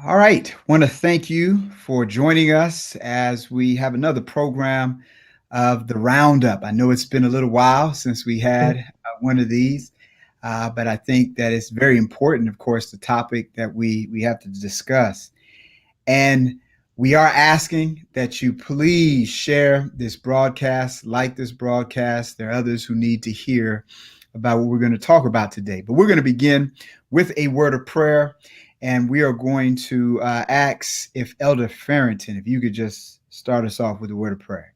All right. Want to thank you for joining us as we have another program of the Roundup. I know it's been a little while since we had one of these, but I think that it's very important, of course, the topic that we have to discuss. And we are asking that you please share this broadcast, like this broadcast. There are others who need to hear about what we're going to talk about today. But we're going to begin with a word of prayer. And we are going to ask if Elder Farrington, if you could just start us off with a word of prayer.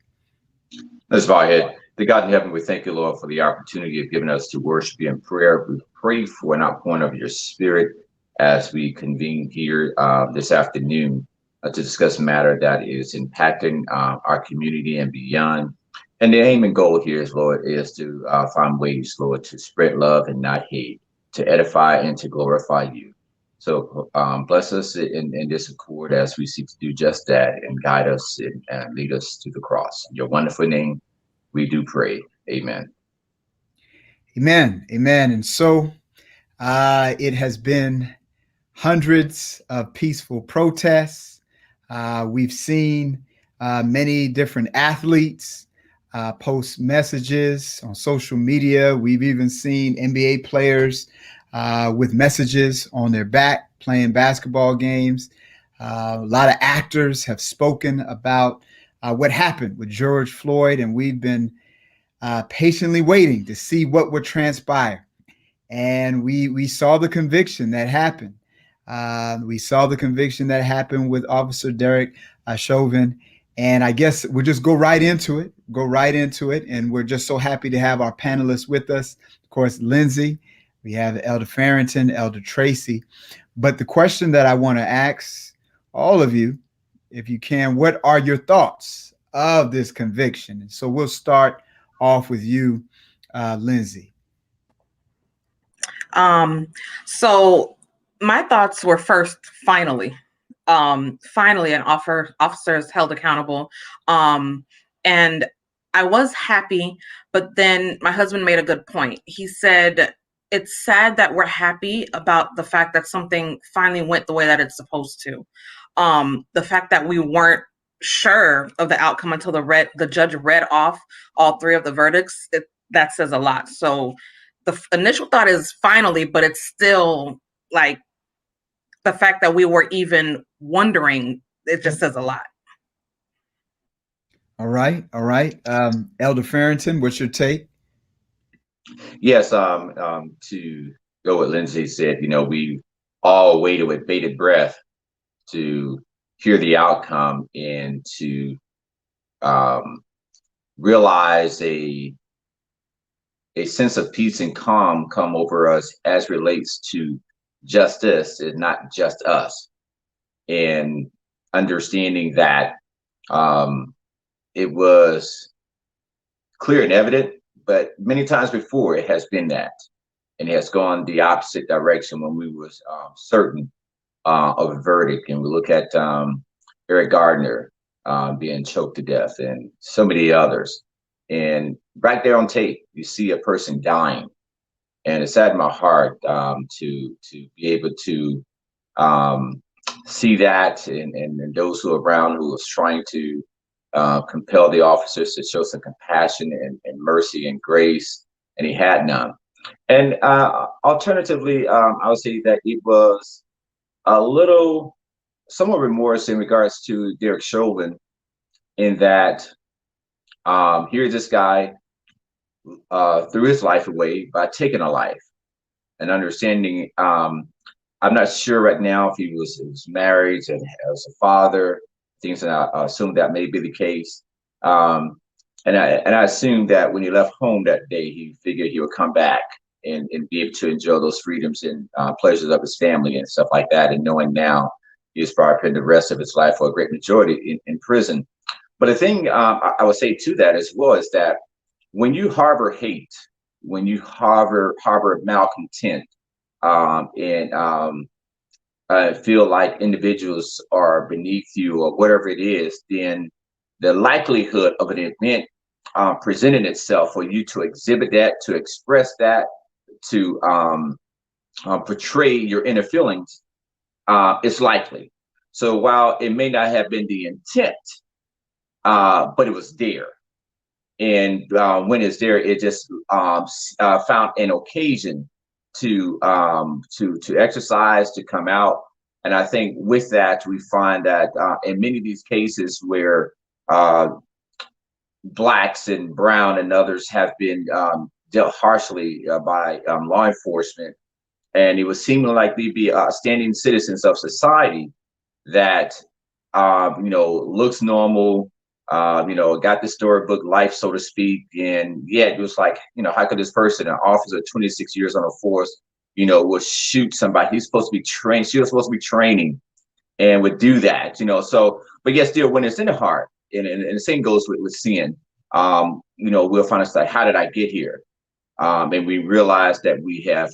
Let's bow our head. The God in heaven, we thank you, Lord, for the opportunity you've given us to worship you in prayer. We pray for an outpouring of your spirit as we convene here this afternoon to discuss a matter that is impacting our community and beyond. And the aim and goal here is, Lord, is to find ways, Lord, to spread love and not hate, to edify and to glorify you. So bless us in this accord as we seek to do just that and guide us and lead us to the cross. In your wonderful name, we do pray. Amen. Amen. Amen. And so it has been hundreds of peaceful protests. We've seen many different athletes post messages on social media. We've even seen NBA players with messages on their back playing basketball games. A lot of actors have spoken about what happened with George Floyd, and we've been patiently waiting to see what would transpire. And we saw the conviction that happened. We saw the conviction that happened with Officer Derek Chauvin. And I guess we'll just go right into it. Go right into it. And we're just so happy to have our panelists with us. Of course, Lindsay, we have Elder Farrington, Elder Tracy. But the question that I want to ask all of you, if you can, what are your thoughts of this conviction? And so we'll start off with you, Lindsay. Um, so my thoughts were first, finally, finally, officer is held accountable. And I was happy, but then my husband made a good point. He said, it's sad that we're happy about the fact that something finally went the way that it's supposed to. The fact that we weren't sure of the outcome until the judge read off all three of the verdicts, that says a lot. So the initial thought is finally, but it's still like the fact that we were even wondering, it just says a lot. All right. All right. Elder Farrington, what's your take? Yes, to go what Lindsay said, we all waited with bated breath to hear the outcome and to realize a sense of peace and calm come over us as relates to justice and not just us, and understanding that it was clear and evident, but many times before it has been that, and it has gone the opposite direction when we was certain of a verdict. And we look at Eric Gardner being choked to death and so many others. And right there on tape, you see a person dying. And it saddened my heart to be able to see that, and those who are around who was trying to compel the officers to show some compassion and mercy and grace, and he had none. And alternatively, I would say that it was a little, somewhat remorse in regards to Derek Chauvin, in that here's this guy threw his life away by taking a life, and understanding. I'm not sure right now if he was married and as a father. Things, and I assume that may be the case. And I assume that when he left home that day, he figured he would come back and be able to enjoy those freedoms and pleasures of his family and stuff like that. And knowing now he's probably spent the rest of his life, or a great majority, in prison. But the thing I would say to that as well is that when you harbor hate, when you harbor malcontent, and feel like individuals are beneath you or whatever it is, then the likelihood of an event presenting itself for you to exhibit that, to express that, to portray your inner feelings it's likely. So while it may not have been the intent, but it was there. And when it's there, it just found an occasion to exercise, to come out. And I think with that, we find that in many of these cases where blacks and brown and others have been dealt harshly by law enforcement, and it was seeming like they'd be standing citizens of society that looks normal, got the storybook life, so to speak. And yeah, it was like, how could this person, an officer, 26 years on the force, would shoot somebody? He's supposed to be trained. She was supposed to be training and would do that, So, but yes, still, when it's in the heart, and the same goes with sin, we'll find us like, how did I get here? And we realize that we have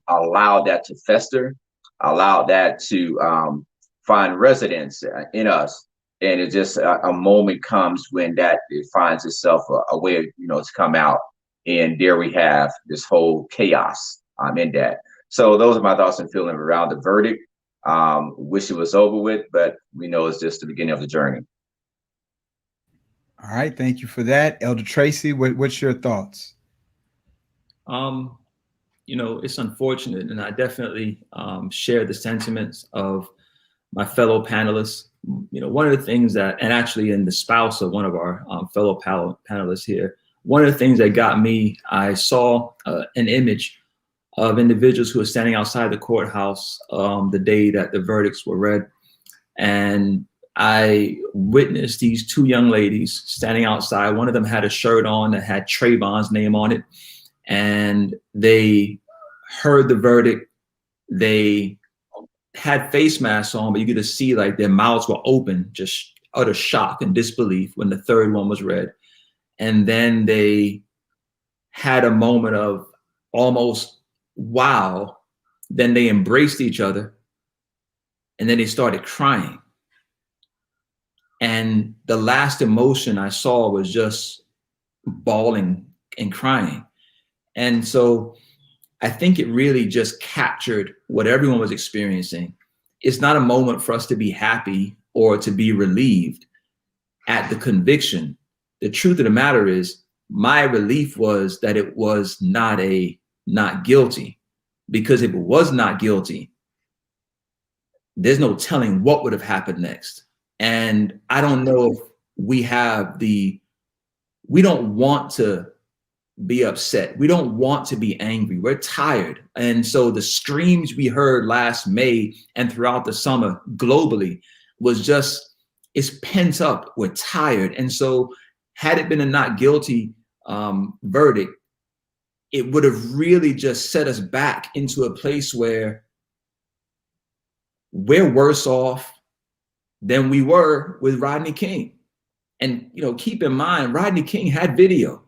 allowed that to fester, allowed that to find residence in us. And it just a moment comes when that it finds itself a way, to come out. And there we have this whole chaos in that. So those are my thoughts and feelings around the verdict. Wish it was over with, but we know it's just the beginning of the journey. All right, thank you for that, Elder Tracy. What's your thoughts? It's unfortunate, and I definitely share the sentiments of my fellow panelists. One of the things that, and actually in the spouse of one of our fellow panelists here, one of the things that got me, I saw an image of individuals who were standing outside the courthouse the day that the verdicts were read. And I witnessed these two young ladies standing outside. One of them had a shirt on that had Trayvon's name on it. And they heard the verdict. They had face masks on, but you get to see like their mouths were open, just utter shock and disbelief when the third one was read. And then they had a moment of almost wow. Then they embraced each other. And then they started crying. And the last emotion I saw was just bawling and crying. And so I think it really just captured what everyone was experiencing. It's not a moment for us to be happy or to be relieved at the conviction. The truth of the matter is, my relief was that it was not guilty, because if it was not guilty, there's no telling what would have happened next. And I don't know if we don't want to be upset. We don't want to be angry. We're tired. And so the screams we heard last May and throughout the summer globally was just, it's pent up. We're tired. And so had it been a not guilty verdict, it would have really just set us back into a place where we're worse off than we were with Rodney King. And, keep in mind, Rodney King had video.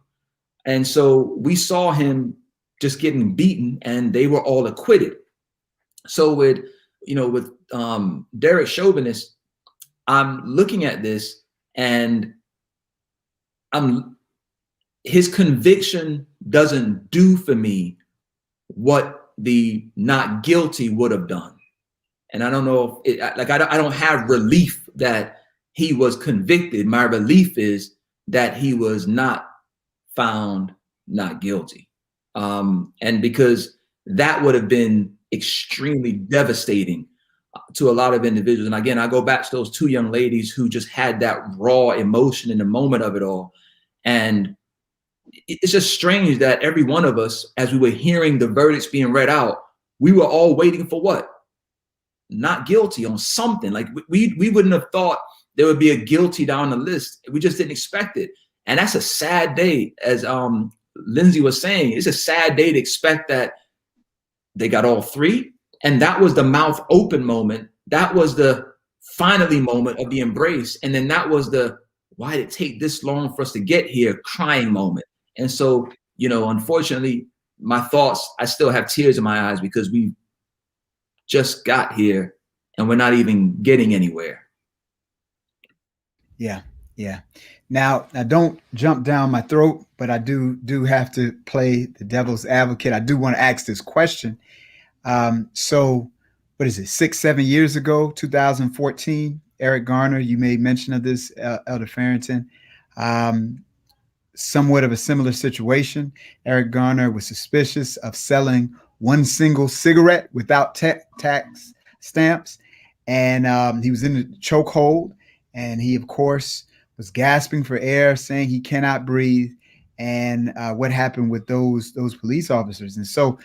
And so we saw him just getting beaten and they were all acquitted. So with Derek Chauvin, I'm looking at this and his conviction doesn't do for me what the not guilty would have done. And I don't know if I don't have relief that he was convicted. My relief is that he was not found not guilty. And because that would have been extremely devastating to a lot of individuals. And again, I go back to those two young ladies who just had that raw emotion in the moment of it all. And it's just strange that every one of us, as we were hearing the verdicts being read out, we were all waiting for what? Not guilty on something. Like we wouldn't have thought there would be a guilty down the list. We just didn't expect it. And that's a sad day. As Lindsay was saying, it's a sad day to expect that they got all three. And that was the mouth open moment. That was the finally moment of the embrace. And then that was the, why did it take this long for us to get here, crying moment. And so, unfortunately, my thoughts, I still have tears in my eyes because we just got here and we're not even getting anywhere. Yeah. Now don't jump down my throat, but I do have to play the devil's advocate. I do want to ask this question. So what is it, 6, 7 years ago, 2014. Eric Garner, you made mention of this, Elder Farrington. Um, Somewhat of a similar situation. Eric Garner was suspicious of selling one single cigarette without tax stamps, and he was in a chokehold, and he, of course, was gasping for air, saying he cannot breathe. And what happened with those police officers? And so,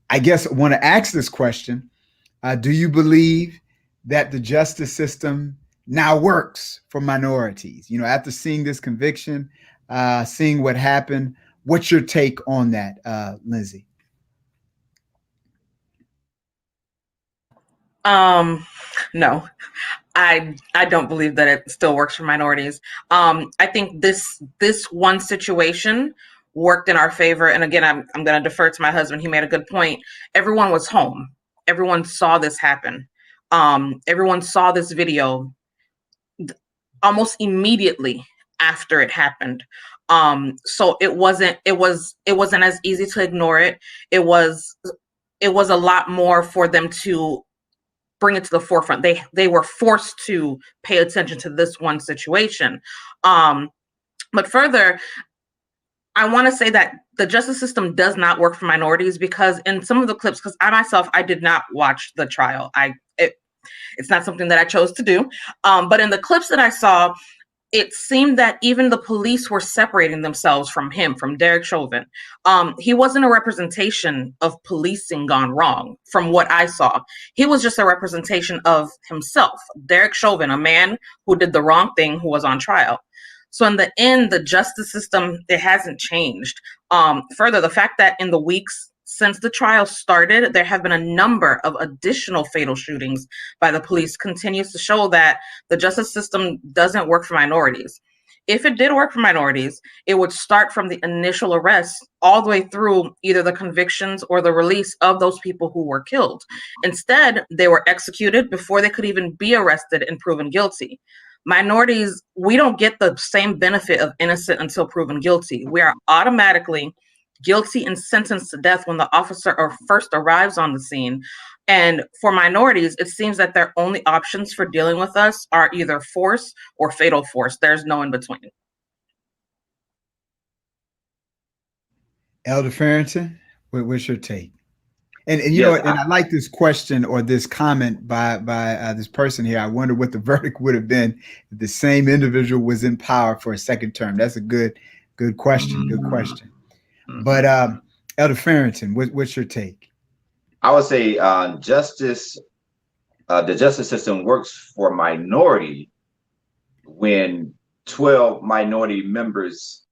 I guess I want to ask this question: do you believe that the justice system now works for minorities? You know, after seeing this conviction, seeing what happened, what's your take on that, Lindsay? No, I don't believe that it still works for minorities. I think this one situation worked in our favor. And again, I'm going to defer to my husband. He made a good point. Everyone was home. Everyone saw this happen. Everyone saw this video almost immediately after it happened. So it wasn't as easy to ignore it. It was a lot more for them to bring it to the forefront. They were forced to pay attention to this one situation. But further, I want to say that the justice system does not work for minorities, because in some of the clips, because I did not watch the trial. It's not something that I chose to do. But in the clips that I saw, it seemed that even the police were separating themselves from him, from Derek Chauvin. He wasn't a representation of policing gone wrong from what I saw. He was just a representation of himself, Derek Chauvin, a man who did the wrong thing, who was on trial. So in the end, the justice system, it hasn't changed. Further, the fact that in the weeks since the trial started, there have been a number of additional fatal shootings by the police continues to show that the justice system doesn't work for minorities. If it did work for minorities, it would start from the initial arrest all the way through either the convictions or the release of those people who were killed. Instead, they were executed before they could even be arrested and proven guilty. Minorities, we don't get the same benefit of innocent until proven guilty. We are automatically guilty and sentenced to death when the officer first arrives on the scene. And for minorities, it seems that their only options for dealing with us are either force or fatal force. There's no in between. Elder Farrington, what's your take? And you know, and I like this question or this comment by this person here. I wonder what the verdict would have been if the same individual was in power for a second term. That's a good question. Good question. But Elder Farrington, what's your take? I would say the justice system works for minority when 12 minority members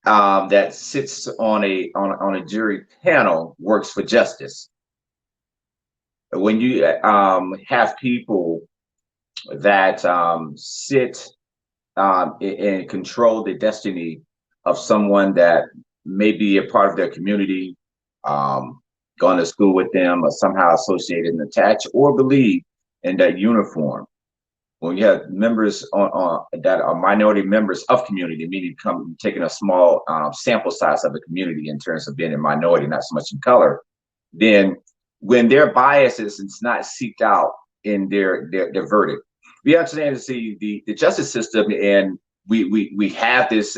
that sits on a jury panel works for justice. When you have people that sit and control the destiny of someone that may be a part of their community, gone to school with them, or somehow associated and attached, or believe in that uniform. When you have members that are minority members of community, meaning taking a small sample size of the community in terms of being a minority, not so much in color, then when their biases is not seeked out in their verdict, we understand to see the justice system, and we have this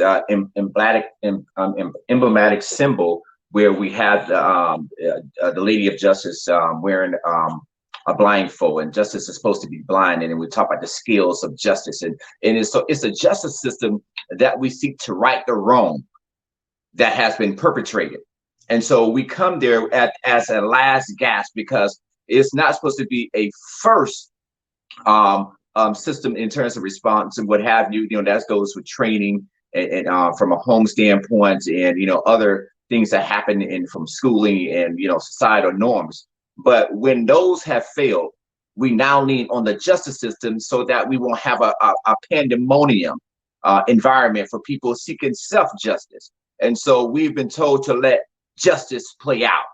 emblematic symbol where we have the Lady of Justice wearing a blindfold, and justice is supposed to be blind, and then we talk about the scales of justice, and it's a justice system that we seek to right the wrong that has been perpetrated. And so we come there as a last gasp, because it's not supposed to be a first system in terms of response and what have you. You know, that goes with training and from a home standpoint, and other things that happen from schooling and societal norms. But when those have failed, we now lean on the justice system so that we won't have a pandemonium environment for people seeking self-justice. And so we've been told to let justice play out.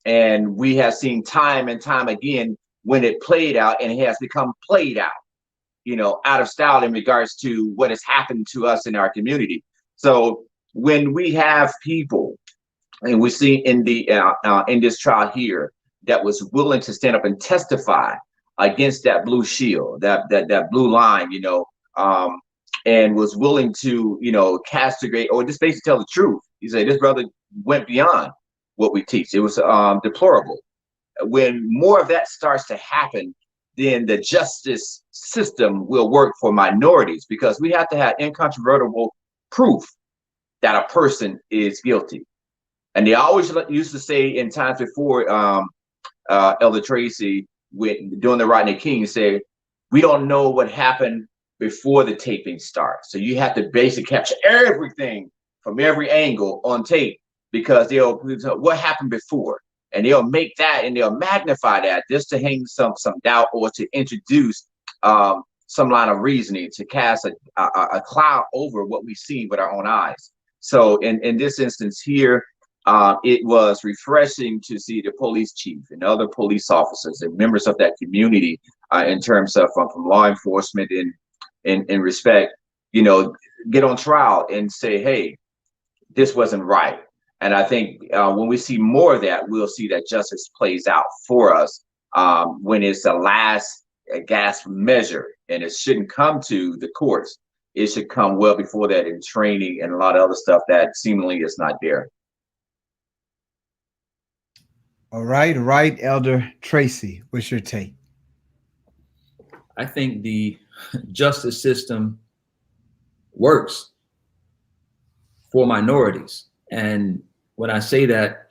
And we have seen time and time again when it played out, and it has become played out, out of style in regards to what has happened to us in our community. So when we have people, and we see in this trial here, that was willing to stand up and testify against that blue shield, that blue line, and was willing to, castigate or just basically tell the truth. He said this brother went beyond what we teach. It was deplorable. When more of that starts to happen, then the justice system will work for minorities, because we have to have incontrovertible proof that a person is guilty. And they always used to say in times before, Elder Tracy, during the Rodney King, said, we don't know what happened before the taping starts. So you have to basically capture everything from every angle on tape, because what happened before, and they'll make that and they'll magnify that just to hang some doubt, or to introduce some line of reasoning, to cast a cloud over what we see with our own eyes. So in this instance here, it was refreshing to see the police chief and other police officers and members of that community, in terms of from law enforcement in respect, get on trial and say, hey, this wasn't right. And I think when we see more of that, we'll see that justice plays out for us when it's the last gasp measure, and it shouldn't come to the courts. It should come well before that in training and a lot of other stuff that seemingly is not there. All right, Elder Tracy, what's your take? I think the justice system works for minorities. And when I say that,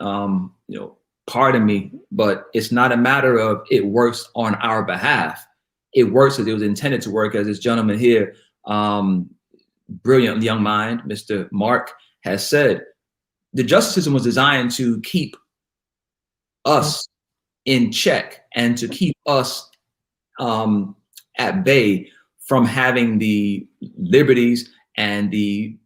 pardon me, but it's not a matter of it works on our behalf. It works as it was intended to work, as this gentleman here, brilliant young mind, Mr. Mark, has said. The justice system was designed to keep us in check and to keep us at bay from having the liberties and the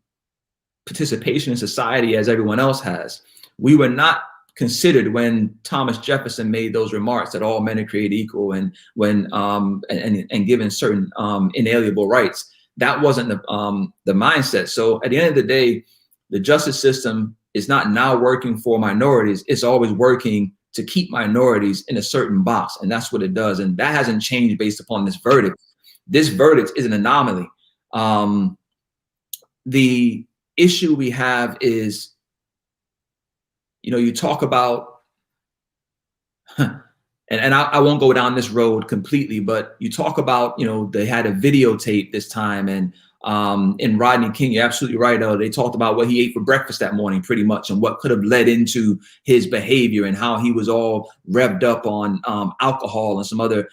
participation in society as everyone else has. We were not considered when Thomas Jefferson made those remarks that all men are created equal, and when and given certain inalienable rights. That wasn't the mindset. So at the end of the day, the justice system is not now working for minorities. It's always working to keep minorities in a certain box, and that's what it does. And that hasn't changed based upon this verdict. This verdict is an anomaly. The issue we have is, you talk about, and I won't go down this road completely, but you talk about, they had a videotape this time, and in Rodney King, you're absolutely right. They talked about what he ate for breakfast that morning, pretty much, and what could have led into his behavior, and how he was all revved up on alcohol and some other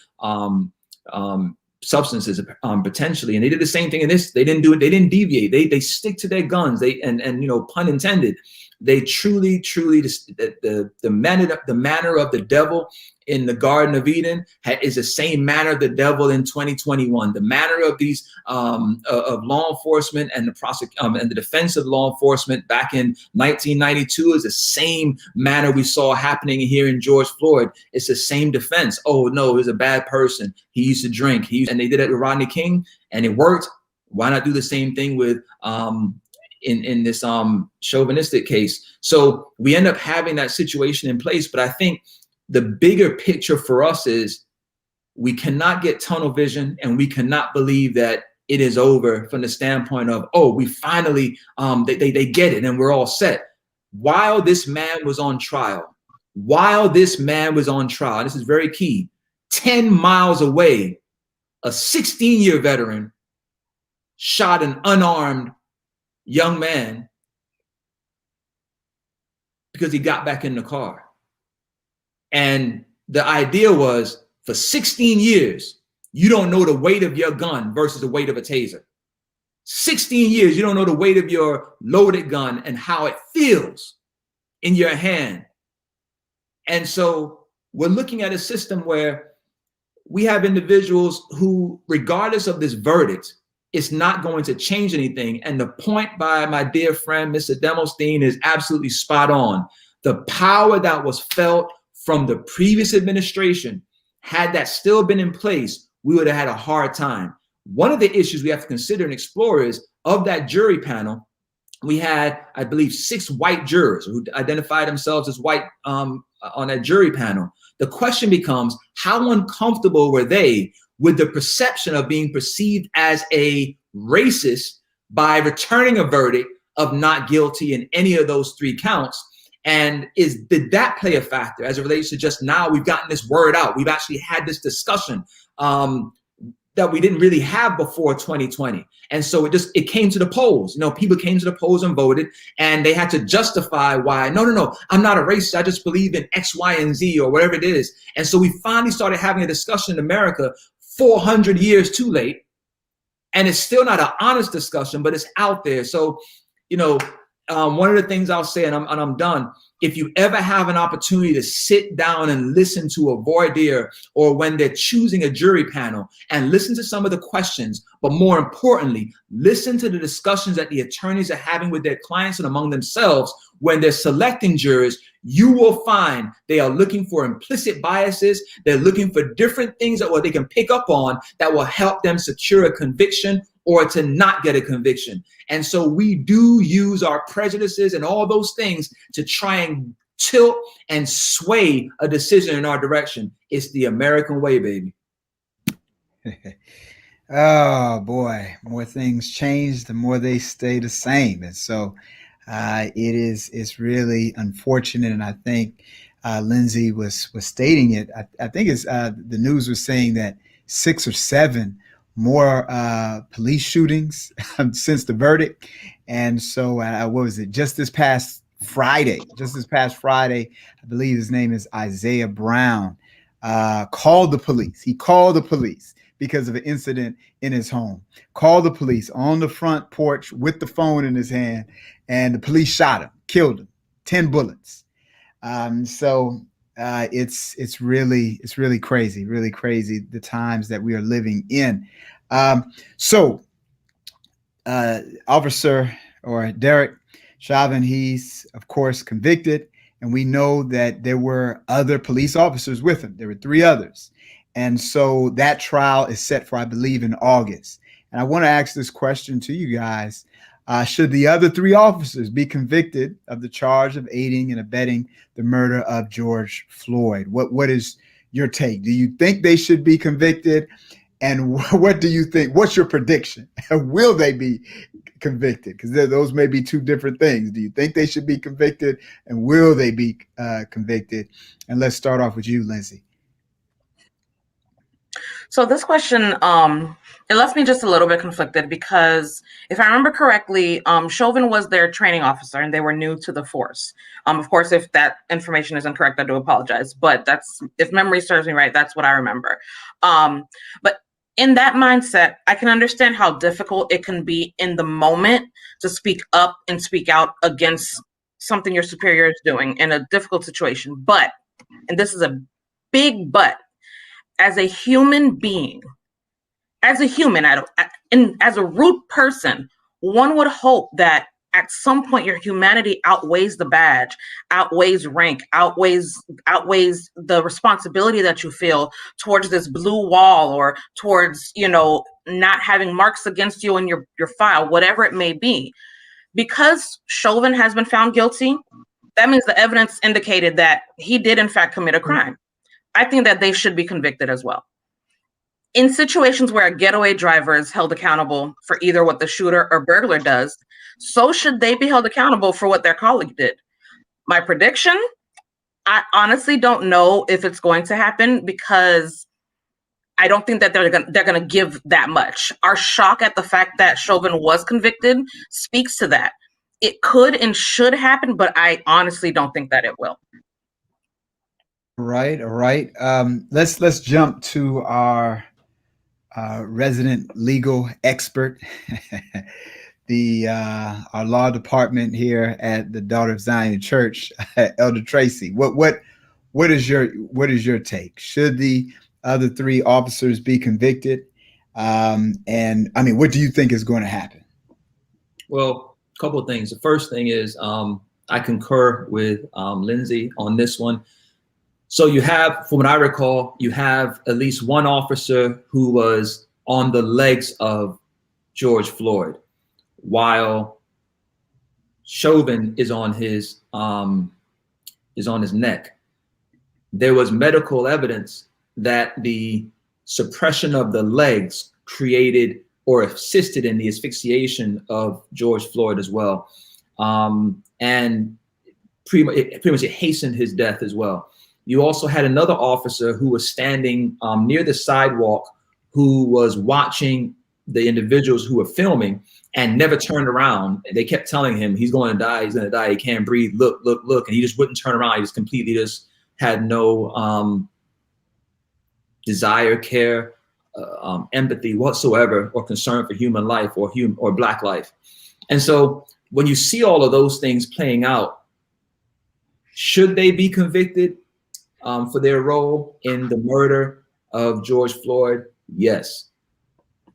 substances potentially. And they did the same thing in this. They didn't do it. They didn't deviate. They stick to their guns. And pun intended, they truly the manner of the devil in the Garden of Eden is the same manner of the devil in 2021. The manner of these of law enforcement and the defense of law enforcement back in 1992 is the same manner we saw happening here in George Floyd. It's the same defense. Oh no, he's a bad person. He used to drink. And they did it with Rodney King, and it worked. Why not do the same thing with in this chauvinistic case? So we end up having that situation in place. But I think the bigger picture for us is we cannot get tunnel vision, and we cannot believe that it is over from the standpoint of, oh, we finally, they get it and we're all set. While this man was on trial, this is very key, 10 miles away, a 16-year veteran shot an unarmed young man because he got back in the car. And the idea was, for 16 years, you don't know the weight of your gun versus the weight of a taser. 16 years, you don't know the weight of your loaded gun and how it feels in your hand. And so we're looking at a system where we have individuals who, regardless of this verdict, it's not going to change anything. And the point by my dear friend, Mr. Demelstein, is absolutely spot on. The power that was felt from the previous administration, had that still been in place, we would have had a hard time. One of the issues we have to consider and explore is, of that jury panel, we had, I believe, 6 white jurors who identified themselves as white on that jury panel. The question becomes, how uncomfortable were they with the perception of being perceived as a racist by returning a verdict of not guilty in any of those 3 counts? And did that play a factor as it relates to just now we've gotten this word out? We've actually had this discussion that we didn't really have before 2020. And so it came to the polls. You know, people came to the polls and voted, and they had to justify why, no, I'm not a racist. I just believe in X, Y, and Z or whatever it is. And so we finally started having a discussion in America 400 years too late. And it's still not an honest discussion, but it's out there. So, you know, one of the things I'll say, and I'm done, if you ever have an opportunity to sit down and listen to a voir dire, or when they're choosing a jury panel, and listen to some of the questions, but more importantly, listen to the discussions that the attorneys are having with their clients and among themselves when they're selecting jurors, you will find they are looking for implicit biases. They're looking for different things that they can pick up on that will help them secure a conviction or to not get a conviction. And so we do use our prejudices and all those things to try and tilt and sway a decision in our direction. It's the American way, baby. Oh boy, more things change, the more they stay the same. And so it's really unfortunate. And I think Lindsay was stating it. I think it's the news was saying that 6 or 7 more police shootings since the verdict. And so what was it? Just this past Friday, I believe his name is Isaiah Brown, called the police. He called the police because of an incident in his home. Called the police on the front porch with the phone in his hand, and the police shot him, killed him, 10 bullets. So it's really crazy the times that we are living in. Officer or Derek Chauvin, he's of course convicted, and we know that there were other police officers with him. There were 3 others. And so that trial is set for, I believe, in August. And I want to ask this question to you guys. Should the other 3 officers be convicted of the charge of aiding and abetting the murder of George Floyd? What is your take? Do you think they should be convicted? And what do you think? What's your prediction? Will they be convicted? Because those may be 2 different things. Do you think they should be convicted, and will they be convicted? And let's start off with you, Lindsay. So this question, it left me just a little bit conflicted, because if I remember correctly, Chauvin was their training officer and they were new to the force. Of course, if that information is incorrect, I do apologize, but if memory serves me right, that's what I remember. But in that mindset, I can understand how difficult it can be in the moment to speak up and speak out against something your superior is doing in a difficult situation. But, and this is a big but, as a human being, as a root person, one would hope that at some point your humanity outweighs the badge, outweighs rank, outweighs the responsibility that you feel towards this blue wall, or towards, not having marks against you in your file, whatever it may be. Because Chauvin has been found guilty, that means the evidence indicated that he did in fact commit a crime. I think that they should be convicted as well. In situations where a getaway driver is held accountable for either what the shooter or burglar does, so should they be held accountable for what their colleague did. My prediction, I honestly don't know if it's going to happen, because I don't think that they're going to give that much. Our shock at the fact that Chauvin was convicted speaks to that. It could and should happen, but I honestly don't think that it will. All right. Let's jump to our resident legal expert, our law department here at the Daughter of Zion Church, Elder Tracy. What is your take? Should the other 3 officers be convicted? And I mean, what do you think is going to happen? Well, a couple of things. The first thing is I concur with Lindsay on this one. So you have, from what I recall, you have at least one officer who was on the legs of George Floyd, while Chauvin is on his neck. there was medical evidence that the suppression of the legs created or assisted in the asphyxiation of George Floyd as well. And pretty much it hastened his death as well. You also had another officer who was standing near the sidewalk who was watching the individuals who were filming and never turned around. They kept telling him he's going to die, he's going to die, he can't breathe, look, look, look. And he just wouldn't turn around. He just completely just had no desire, care, empathy whatsoever, or concern for human life or Black life. And so when you see all of those things playing out, should they be convicted for their role in the murder of George Floyd? Yes.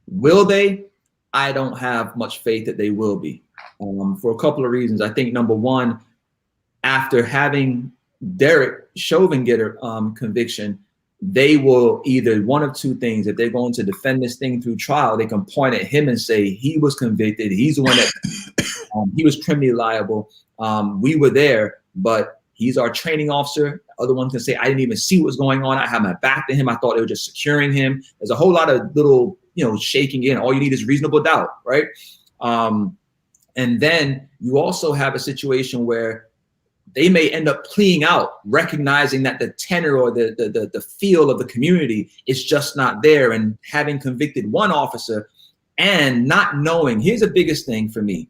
Will they? I don't have much faith that they will be, for a couple of reasons. I think number one, after having Derek Chauvin get a conviction, they will either one of two things. If they're going to defend this thing through trial, they can point at him and say he was convicted. He's the one that he was criminally liable. We were there, but he's our training officer. Other ones can say, I didn't even see what was going on. I had my back to him. I thought they were just securing him. There's a whole lot of little, shaking in. All you need is reasonable doubt, right? And then you also have a situation where they may end up pleading out, recognizing that the tenor or the feel of the community is just not there, and having convicted one officer and not knowing. Here's the biggest thing for me.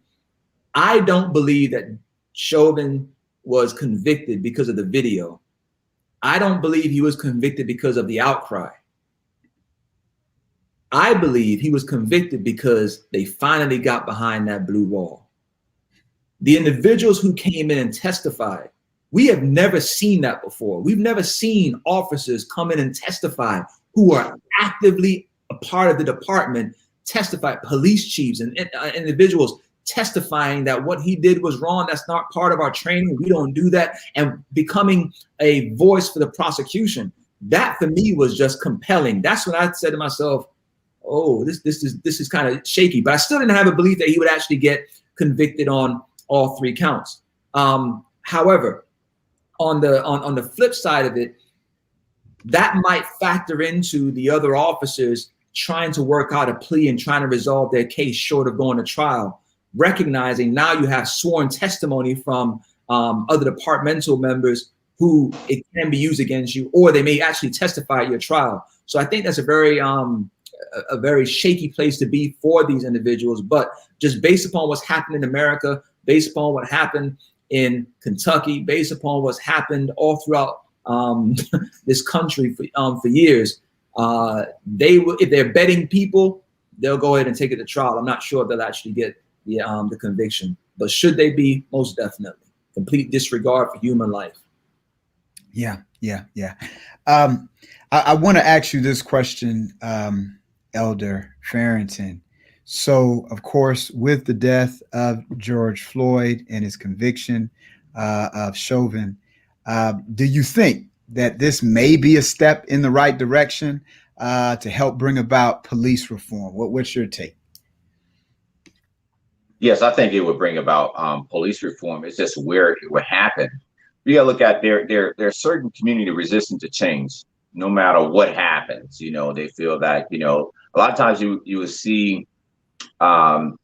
I don't believe that Chauvin was convicted because of the video. I don't believe he was convicted because of the outcry. I believe he was convicted because they finally got behind that blue wall. The individuals who came in and testified, we have never seen that before. We've never seen officers come in and testify who are actively a part of the department, testify, police chiefs and individuals testifying that what he did was wrong. That's not part of our training. We don't do that. And becoming a voice for the prosecution. That for me was just compelling. That's when I said to myself, oh, this is kind of shaky. But I still didn't have a belief that he would actually get convicted on all three counts. However, on the flip side of it, that might factor into the other officers trying to work out a plea and trying to resolve their case short of going to trial, recognizing now you have sworn testimony from other departmental members who it can be used against you, or they may actually testify at your trial. So I think that's a very shaky place to be for these individuals. But just based upon what's happened in America, based upon what happened in Kentucky, based upon what's happened all throughout this country for years, they will, if they're betting people, they'll go ahead and take it to trial. I'm not sure if they'll actually get the conviction, but should they be? Most definitely. Complete disregard for human life. Yeah. I want to ask you this question, Elder Farrington. So, of course, with the death of George Floyd and his conviction of Chauvin, do you think that this may be a step in the right direction to help bring about police reform? What's your take? Yes, I think it would bring about police reform. It's just where it would happen. You gotta look at there's certain community resistant to change, no matter what happens. They feel that, a lot of times you will see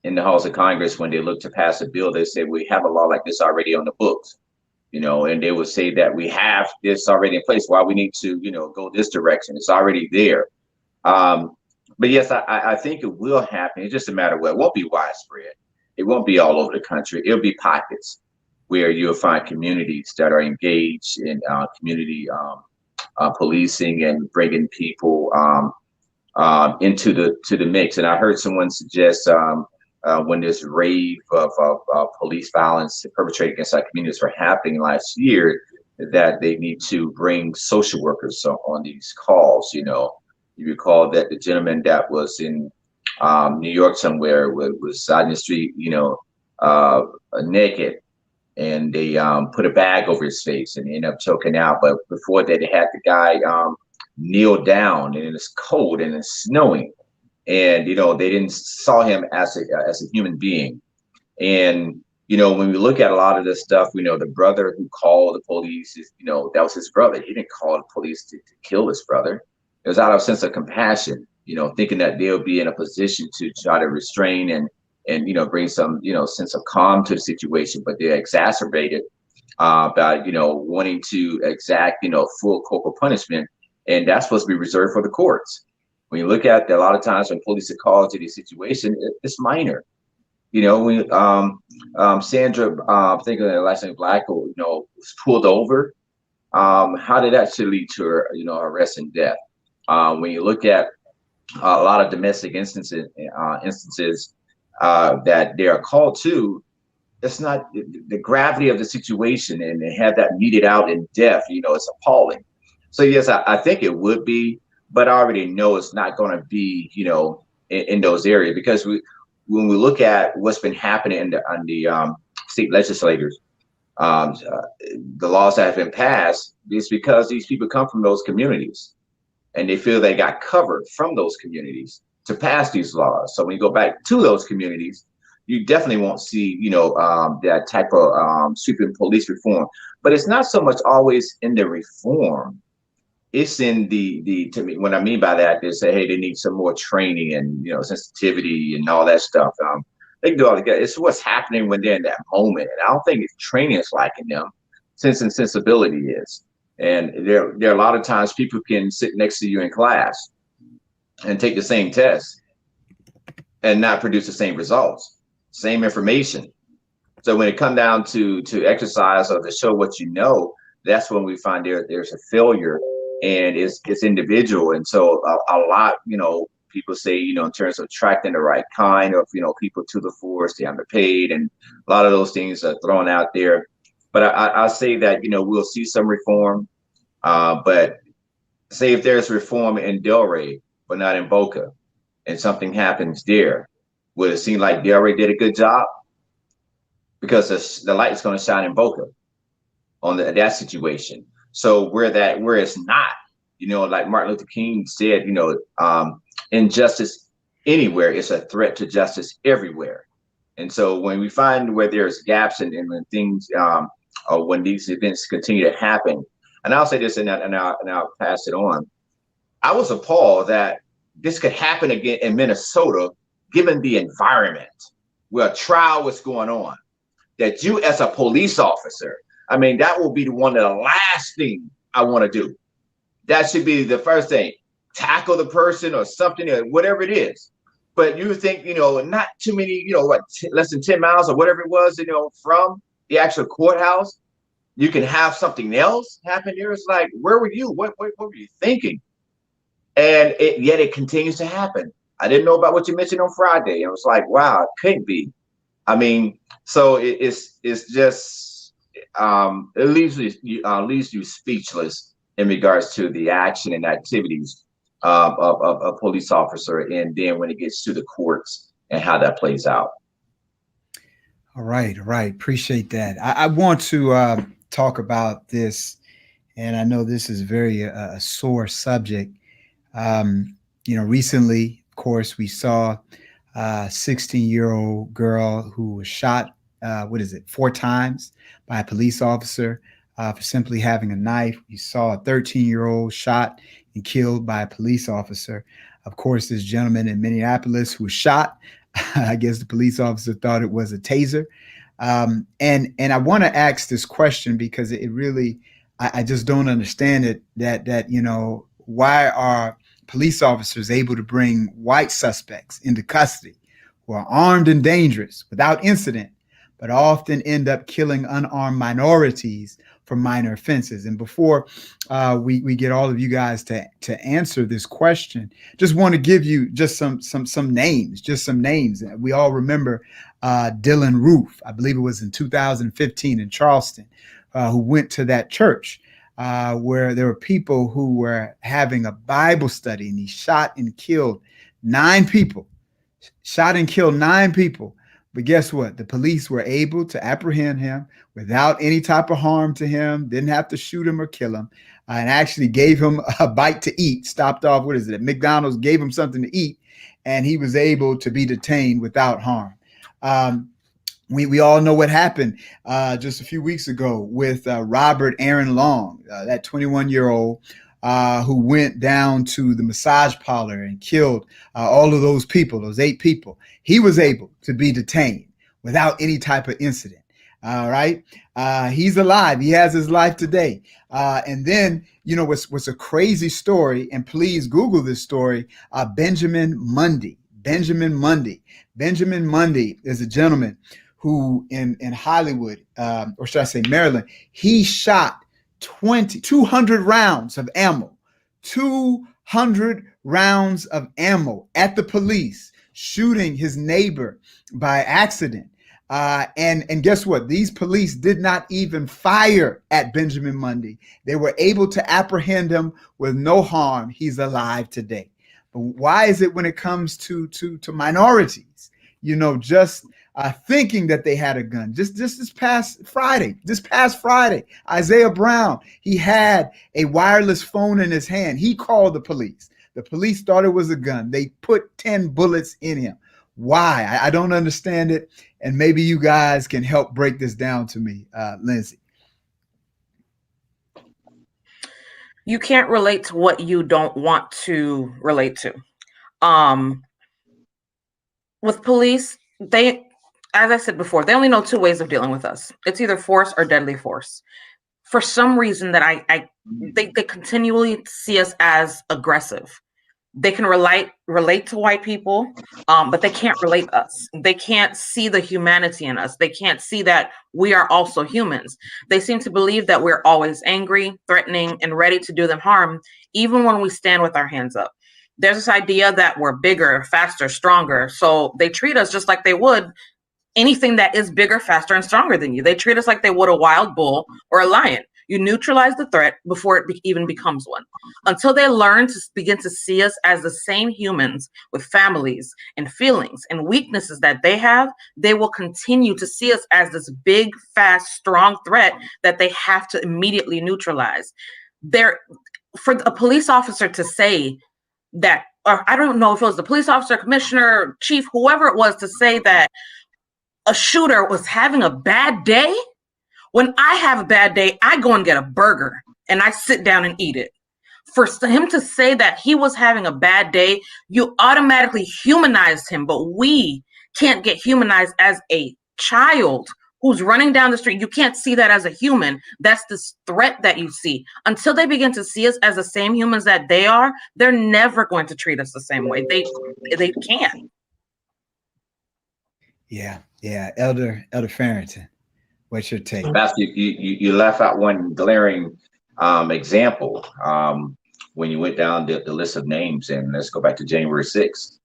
in the halls of Congress, when they look to pass a bill, they say we have a law like this already on the books, and they would say that we have this already in place. Why we need to, go this direction? It's already there. But yes, I think it will happen. It's just a matter of it won't be widespread. It won't be all over the country. It'll be pockets where you'll find communities that are engaged in community policing and bringing people into the mix. And I heard someone suggest when this rave of police violence perpetrated against our communities were happening last year, that they need to bring social workers on these calls. You recall that the gentleman that was in New York somewhere was out in the street, naked, and they put a bag over his face and ended up choking out. But before that, they had the guy kneel down, and it's cold and it's snowing, and they didn't saw him as a human being. And when we look at a lot of this stuff, we know the brother who called the police is, that was his brother. He didn't call the police to kill his brother. It was out of a sense of compassion, thinking that they'll be in a position to try to restrain and bring some, sense of calm to the situation, but they're exacerbated by, wanting to exact, full corporal punishment. And that's supposed to be reserved for the courts. When you look at a lot of times when police are called to these situations, it's minor. When Sandra, I think of the last name Black, was pulled over, how did that actually lead to her, arrest and death? When you look at a lot of domestic instances that they are called to, it's not the gravity of the situation, and they have that meted out in death, it's appalling. So yes, I think it would be, but I already know it's not going to be, in those areas, because when we look at what's been happening on the state legislators, the laws that have been passed, it's because these people come from those communities and they feel they got covered from those communities to pass these laws. So when you go back to those communities, you definitely won't see, that type of sweeping police reform. But it's not so much always in the reform. It's in to me, what I mean by that is say, hey, they need some more training and, sensitivity and all that stuff. They can do all together. It's what's happening when they're in that moment. And I don't think it's training is lacking them. Sense and sensibility is. And there are a lot of times people can sit next to you in class and take the same test and not produce the same results, same information. So when it comes down to exercise or to show what you know, that's when we find there's a failure. And it's individual. And so a lot, people say, in terms of attracting the right kind of, people to the force, they're underpaid, and a lot of those things are thrown out there. But I say that, we'll see some reform, but say if there's reform in Delray, but not in Boca, and something happens there, would it seem like Delray did a good job? Because the light's going to shine in Boca on that situation. So where it's not, like Martin Luther King said, injustice anywhere is a threat to justice everywhere. And so when we find where there's gaps and when things, or when these events continue to happen, and I'll say this and I'll pass it on. I was appalled that this could happen again in Minnesota, given the environment where a trial was going on, that you as a police officer, I mean, that will be one of the last thing I want to do. That should be the first thing. Tackle the person or something, or whatever it is. But you think, not too many, less than 10 miles or whatever it was, from the actual courthouse, you can have something else happen there. It's like, where were you? What were you thinking? And yet it continues to happen. I didn't know about what you mentioned on Friday. It was like, wow, it couldn't be. I mean, so it's just, it leaves you speechless in regards to the action and activities of a police officer, and then when it gets to the courts and how that plays out. All right. Appreciate that. I want to talk about this, and I know this is very a sore subject. Recently, of course, we saw a 16-year-old girl who was shot 4 times by a police officer for simply having a knife. We saw a 13-year-old shot and killed by a police officer. Of course, this gentleman in Minneapolis who was shot, I guess the police officer thought it was a taser. And I want to ask this question because it really, I just don't understand it, that why are police officers able to bring white suspects into custody who are armed and dangerous without incident, but often end up killing unarmed minorities for minor offenses? And before we get all of you guys to answer this question, just want to give you just some names. We all remember Dylan Roof, I believe it was in 2015 in Charleston, who went to that church where there were people who were having a Bible study, and he shot and killed 9 people. But guess what? The police were able to apprehend him without any type of harm to him, didn't have to shoot him or kill him, and actually gave him a bite to eat, stopped off, at McDonald's, gave him something to eat, and he was able to be detained without harm. We all know what happened just a few weeks ago with Robert Aaron Long, that 21-year-old who went down to the massage parlor and killed all of those people, those 8 people. He was able to be detained without any type of incident. All right. He's alive. He has his life today. And then, you know, what's a crazy story, and please Google this story, Benjamin Mundy. Benjamin Mundy. Benjamin Mundy is a gentleman who in Hollywood, or should I say Maryland, he shot 200 rounds of ammo, 200 rounds of ammo at the police, shooting his neighbor by accident. And guess what? These police did not even fire at Benjamin Mundy. They were able to apprehend him with no harm. He's alive today. But why is it when it comes to minorities, you know, just thinking that they had a gun? Just this past Friday, Isaiah Brown, he had a wireless phone in his hand. He called the police. The police thought it was a gun. They put 10 bullets in him. Why? I don't understand it. And maybe you guys can help break this down to me, Lindsay. You can't relate to what you don't want to relate to. With police, they, as I said before, they only know 2 ways of dealing with us. It's either force or deadly force. For some reason that they continually see us as aggressive. They can relate to white people, but they can't relate us. They can't see the humanity in us. They can't see that we are also humans. They seem to believe that we're always angry, threatening, and ready to do them harm, even when we stand with our hands up. There's this idea that we're bigger, faster, stronger. So they treat us just like they would anything that is bigger, faster, and stronger than you. They treat us like they would a wild bull or a lion. You neutralize the threat before it even becomes one. Until they learn to begin to see us as the same humans with families and feelings and weaknesses that they have, they will continue to see us as this big, fast, strong threat that they have to immediately neutralize. For a police officer to say that, or I don't know if it was the police officer, commissioner, chief, whoever it was, to say that a shooter was having a bad day. When I have a bad day, I go and get a burger and I sit down and eat it. For him to say that he was having a bad day, you automatically humanized him, but we can't get humanized as a child who's running down the street. You can't see that as a human. That's this threat that you see. Until they begin to see us as the same humans that they are, they're never going to treat us the same way. They can't. Yeah. Elder Farrington, what's your take? Pastor, you left out one glaring example when you went down the list of names, and let's go back to January 6th,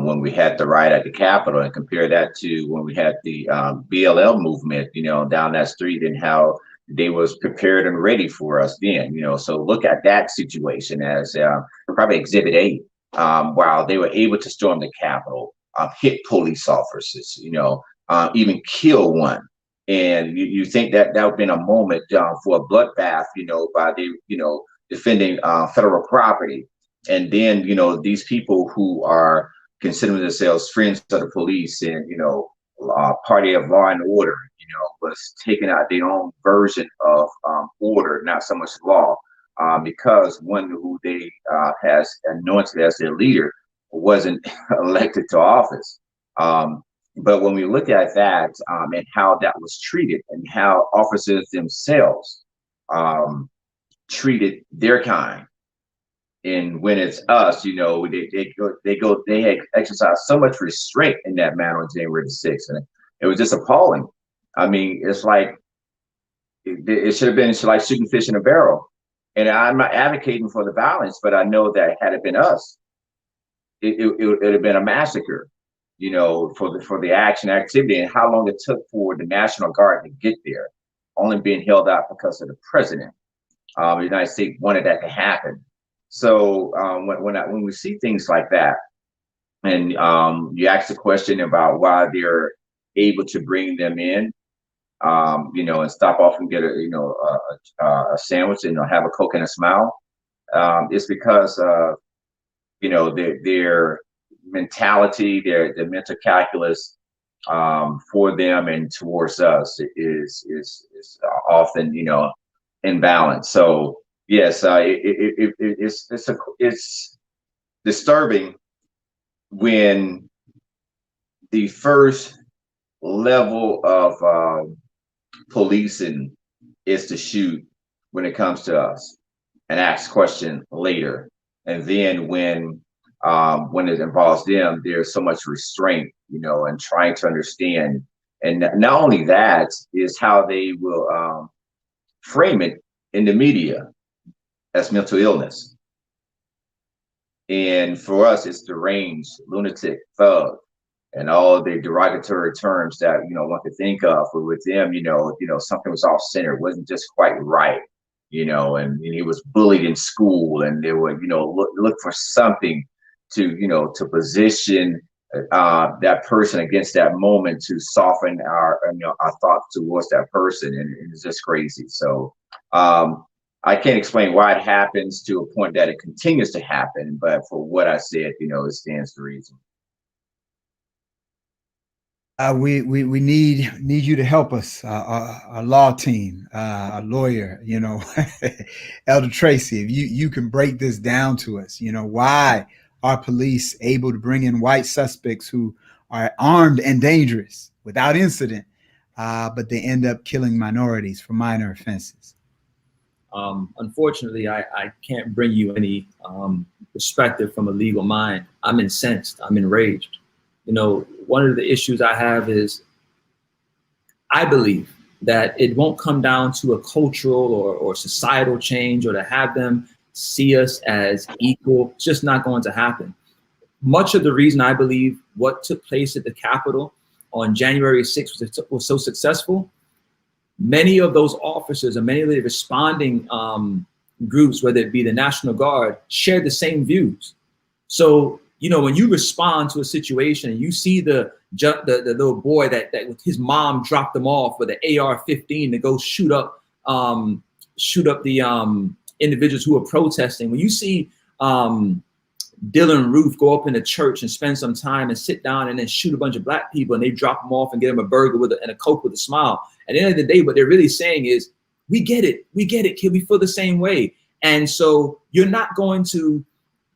when we had the riot at the Capitol, and compare that to when we had the BLM movement, you know, down that street, and how they was prepared and ready for us then, you know. So look at that situation as probably Exhibit A, while they were able to storm the Capitol, hit police officers, you know, even kill one. And you think that would have been a moment for a bloodbath, you know, by the, you know, defending federal property. And then, you know, these people who are considering themselves friends of the police and, you know, party of law and order, you know, was taking out their own version of order, not so much law, because one who they has anointed as their leader wasn't elected to office. But when we look at that and how that was treated, and how officers themselves treated their kind, and when it's us, you know, they exercise so much restraint in that manner on January the 6th, and it was just appalling. I mean, it's like it should have been like shooting fish in a barrel. And I'm not advocating for the violence, but I know that had it been us, it would have been a massacre, you know, for the activity, and how long it took for the National Guard to get there, only being held out because of the president. The United States wanted that to happen. So when we see things like that, and you ask the question about why they're able to bring them in, you know, and stop off and get a sandwich and have a Coke and a smile, it's because you know, their mentality, their mental calculus for them and towards us is often, you know, imbalanced. So yes, it's disturbing when the first level of policing is to shoot when it comes to us and ask question later. And then when it involves them, there's so much restraint, you know, and trying to understand. And not only that is how they will frame it in the media as mental illness. And for us, it's deranged, lunatic, thug, and all the derogatory terms that, you know, one could think of. But with them, you know, something was off center, it wasn't just quite right, you know, and he was bullied in school, and they would, you know, look for something to, you know, to position that person against that moment to soften our, you know, our thoughts towards that person, and it's just crazy. So I can't explain why it happens to a point that it continues to happen, but for what I said, you know, it stands to reason. We need you to help us, our law team, a lawyer, you know, Elder Tracy. If you can break this down to us, you know, why are police able to bring in white suspects who are armed and dangerous without incident, but they end up killing minorities for minor offenses? Unfortunately, I can't bring you any perspective from a legal mind. I'm incensed. I'm enraged. You know, one of the issues I have is I believe that it won't come down to a cultural or societal change or to have them see us as equal. It's just not going to happen. Much of the reason I believe what took place at the Capitol on January 6th was so successful, many of those officers and many of the responding groups, whether it be the National Guard, shared the same views. So, you know, when you respond to a situation and you see the little boy that his mom dropped him off with an AR-15 to go shoot up the individuals who are protesting. When you see Dylan Roof go up in a church and spend some time and sit down and then shoot a bunch of black people, and they drop them off and get them a burger and a Coke with a smile. At the end of the day, what they're really saying is, we get it, kid, we feel the same way. And so you're not going to,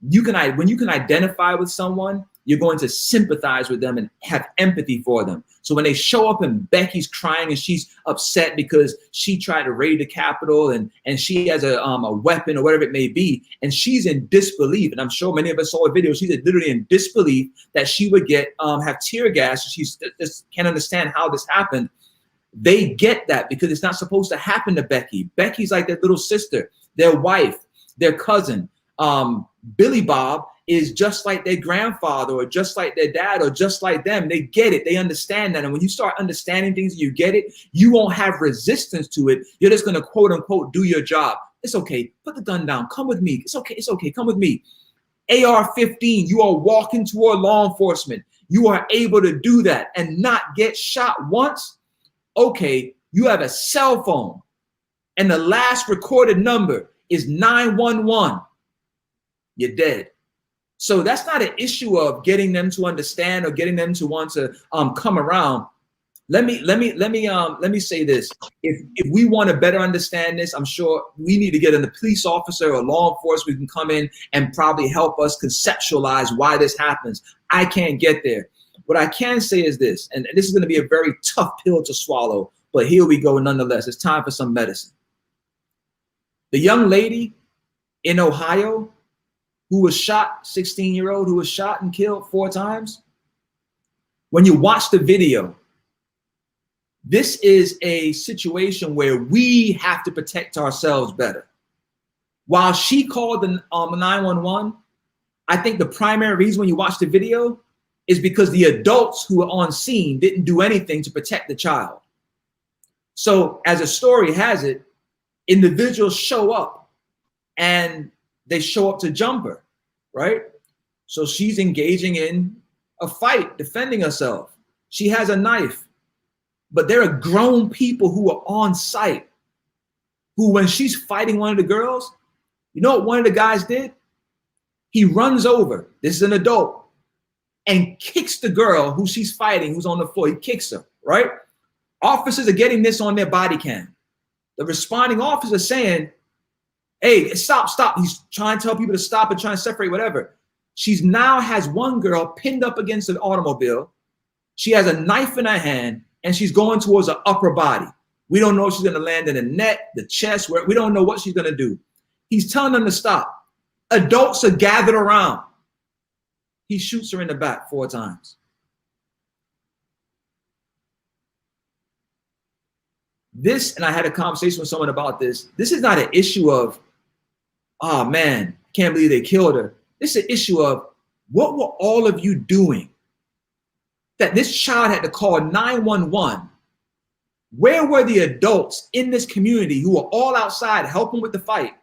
when you can identify with someone, you're going to sympathize with them and have empathy for them. So when they show up and Becky's crying and she's upset because she tried to raid the Capitol and she has a weapon or whatever it may be, and she's in disbelief, and I'm sure many of us saw a video, she's literally in disbelief that she would get have tear gas. She just can't understand how this happened. They get that because it's not supposed to happen to Becky. Becky's like their little sister, their wife, their cousin. Billy Bob is just like their grandfather or just like their dad or just like them. They get it. They understand that. And when you start understanding things, you get it, you won't have resistance to it. You're just going to quote unquote do your job. It's okay. Put the gun down. Come with me. It's okay. It's okay. Come with me. AR-15, you are walking toward law enforcement. You are able to do that and not get shot once. Okay, you have a cell phone and the last recorded number is 911. You're dead. So that's not an issue of getting them to understand or getting them to want to come around. Let me say this. If we want to better understand this, I'm sure we need to get a police officer or law enforcement who can come in and probably help us conceptualize why this happens. I can't get there. What I can say is this, and this is going to be a very tough pill to swallow, but here we go nonetheless. It's time for some medicine. The young lady in Ohio who was shot, 16-year-old who was shot and killed 4 times. When you watch the video, this is a situation where we have to protect ourselves better. While she called the 911, I think the primary reason when you watch the video is because the adults who were on scene didn't do anything to protect the child. So as a story has it, individuals show up and they show up to jump her, right? So she's engaging in a fight, defending herself. She has a knife, but there are grown people who are on site who, when she's fighting one of the girls, you know what one of the guys did? He runs over. This is an adult. and kicks the girl who she's fighting, who's on the floor. He kicks her, right? Officers are getting this on their body cam. The responding officer saying, hey, stop. He's trying to tell people to stop and trying to separate, whatever. She's now has one girl pinned up against an automobile. She has a knife in her hand and she's going towards her upper body. We don't know if she's going to land in the neck, the chest, where we don't know what she's going to do. He's telling them to stop. Adults are gathered around. He shoots her in the back 4 times. This, and I had a conversation with someone about this. This is not an issue of, oh man, can't believe they killed her. This is an issue of, what were all of you doing that this child had to call 911? Where were the adults in this community who were all outside helping with the fight,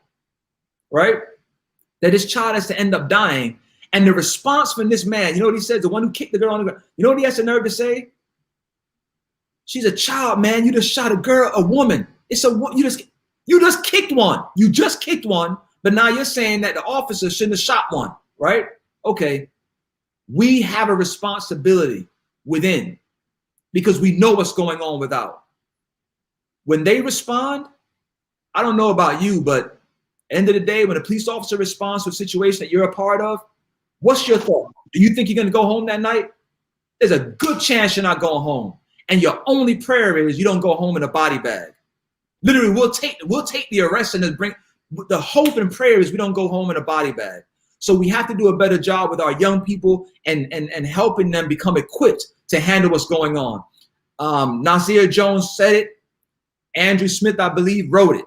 right? That this child has to end up dying. And the response from this man, you know what he says? The one who kicked the girl on the ground. You know what he has the nerve to say? She's a child, man. You just shot a girl, a woman. You just kicked one. You just kicked one. But now you're saying that the officer shouldn't have shot one, right? Okay. We have a responsibility within because we know what's going on without. When they respond, I don't know about you, but end of the day, when a police officer responds to a situation that you're a part of, what's your thought? Do you think you're going to go home that night? There's a good chance you're not going home. And your only prayer is you don't go home in a body bag. Literally, we'll take the arrest and bring the hope and prayer is we don't go home in a body bag. So we have to do a better job with our young people and helping them become equipped to handle what's going on. Nasir Jones said it. Andrew Smith, I believe, wrote it.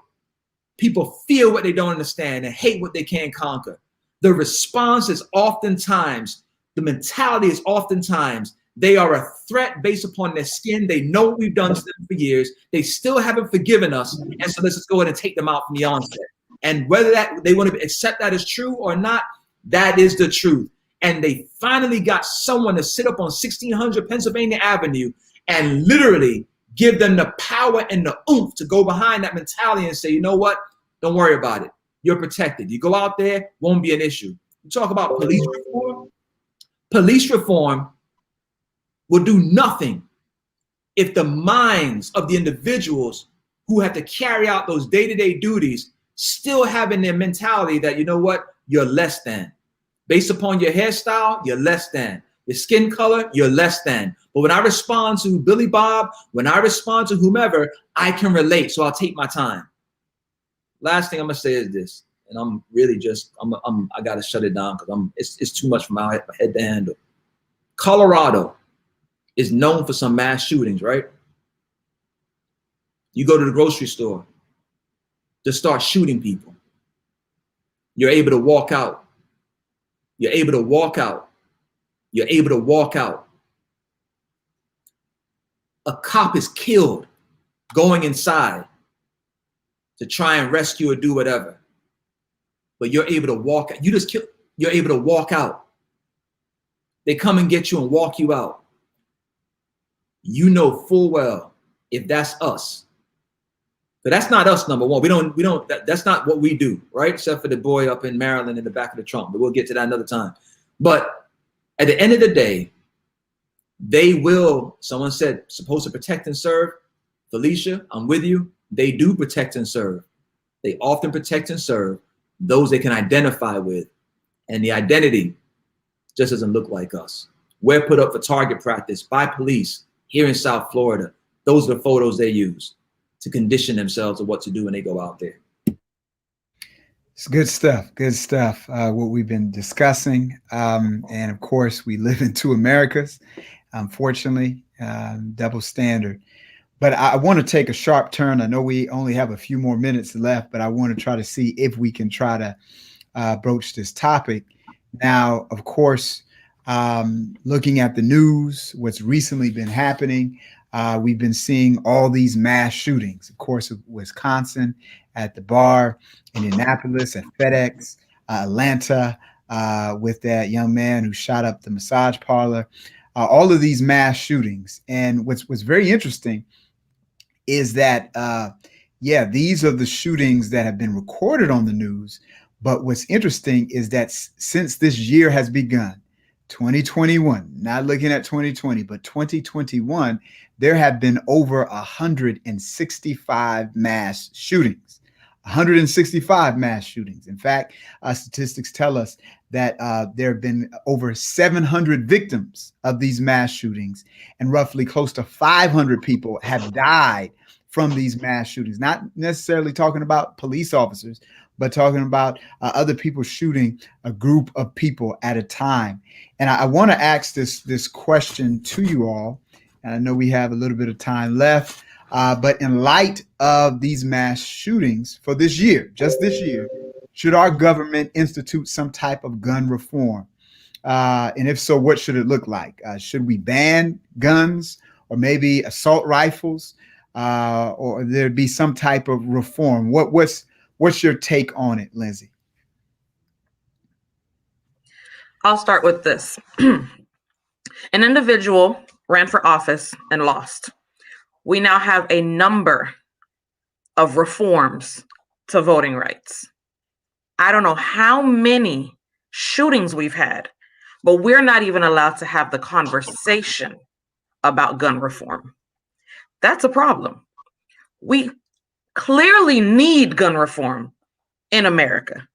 People feel what they don't understand and hate what they can't conquer. The response is oftentimes, the mentality is oftentimes, they are a threat based upon their skin. They know what we've done to them for years. They still haven't forgiven us. And so let's just go ahead and take them out from the onset. And whether that they want to accept that as true or not, that is the truth. And they finally got someone to sit up on 1600 Pennsylvania Avenue and literally give them the power and the oomph to go behind that mentality and say, you know what? Don't worry about it. You're protected. You go out there, won't be an issue. You talk about police reform. Police reform will do nothing if the minds of the individuals who have to carry out those day-to-day duties still having their mentality that, you know what, you're less than. Based upon your hairstyle, you're less than. Your skin color, you're less than. But when I respond to Billy Bob, when I respond to whomever, I can relate, so I'll take my time. Last thing I'm gonna say is this, and I'm really just, I gotta shut it down because it's too much for my head to handle. Colorado is known for some mass shootings, right? You go to the grocery store, just start shooting people. You're able to walk out. You're able to walk out. You're able to walk out. A cop is killed going inside to try and rescue or do whatever. But you're able to walk out. You're able to walk out. They come and get you and walk you out. You know full well if that's us. But that's not us, number one. That's not what we do, right? Except for the boy up in Maryland in the back of the trunk. But we'll get to that another time. But at the end of the day, they will, someone said, supposed to protect and serve. Felicia, I'm with you. They do protect and serve. They often protect and serve those they can identify with. And the identity just doesn't look like us. We're put up for target practice by police here in South Florida. Those are the photos they use to condition themselves of what to do when they go out there. It's good stuff. Good stuff. What we've been discussing. And of course, we live in two Americas, unfortunately, double standard. But I want to take a sharp turn. I know we only have a few more minutes left, but I want to try to see if we can try to broach this topic. Now, of course, looking at the news, what's recently been happening, we've been seeing all these mass shootings. Of course, Wisconsin, at the bar, Indianapolis, at FedEx, Atlanta, with that young man who shot up the massage parlor, all of these mass shootings. And what's very interesting is that, these are the shootings that have been recorded on the news. But what's interesting is that since this year has begun, 2021, not looking at 2020, but 2021, there have been over 165 mass shootings. 165 mass shootings. In fact, statistics tell us that there have been over 700 victims of these mass shootings, and roughly close to 500 people have died from these mass shootings. Not necessarily talking about police officers, but talking about other people shooting a group of people at a time. And I want to ask this question to you all. And I know we have a little bit of time left, but in light of these mass shootings for this year, just this year, should our government institute some type of gun reform? And if so, what should it look like? Should we ban guns, or maybe assault rifles, or there be some type of reform? What's your take on it, Lindsay? I'll start with this. An individual ran for office and lost. We now have a number of reforms to voting rights. I don't know how many shootings we've had, but we're not even allowed to have the conversation about gun reform. That's a problem. We clearly need gun reform in America.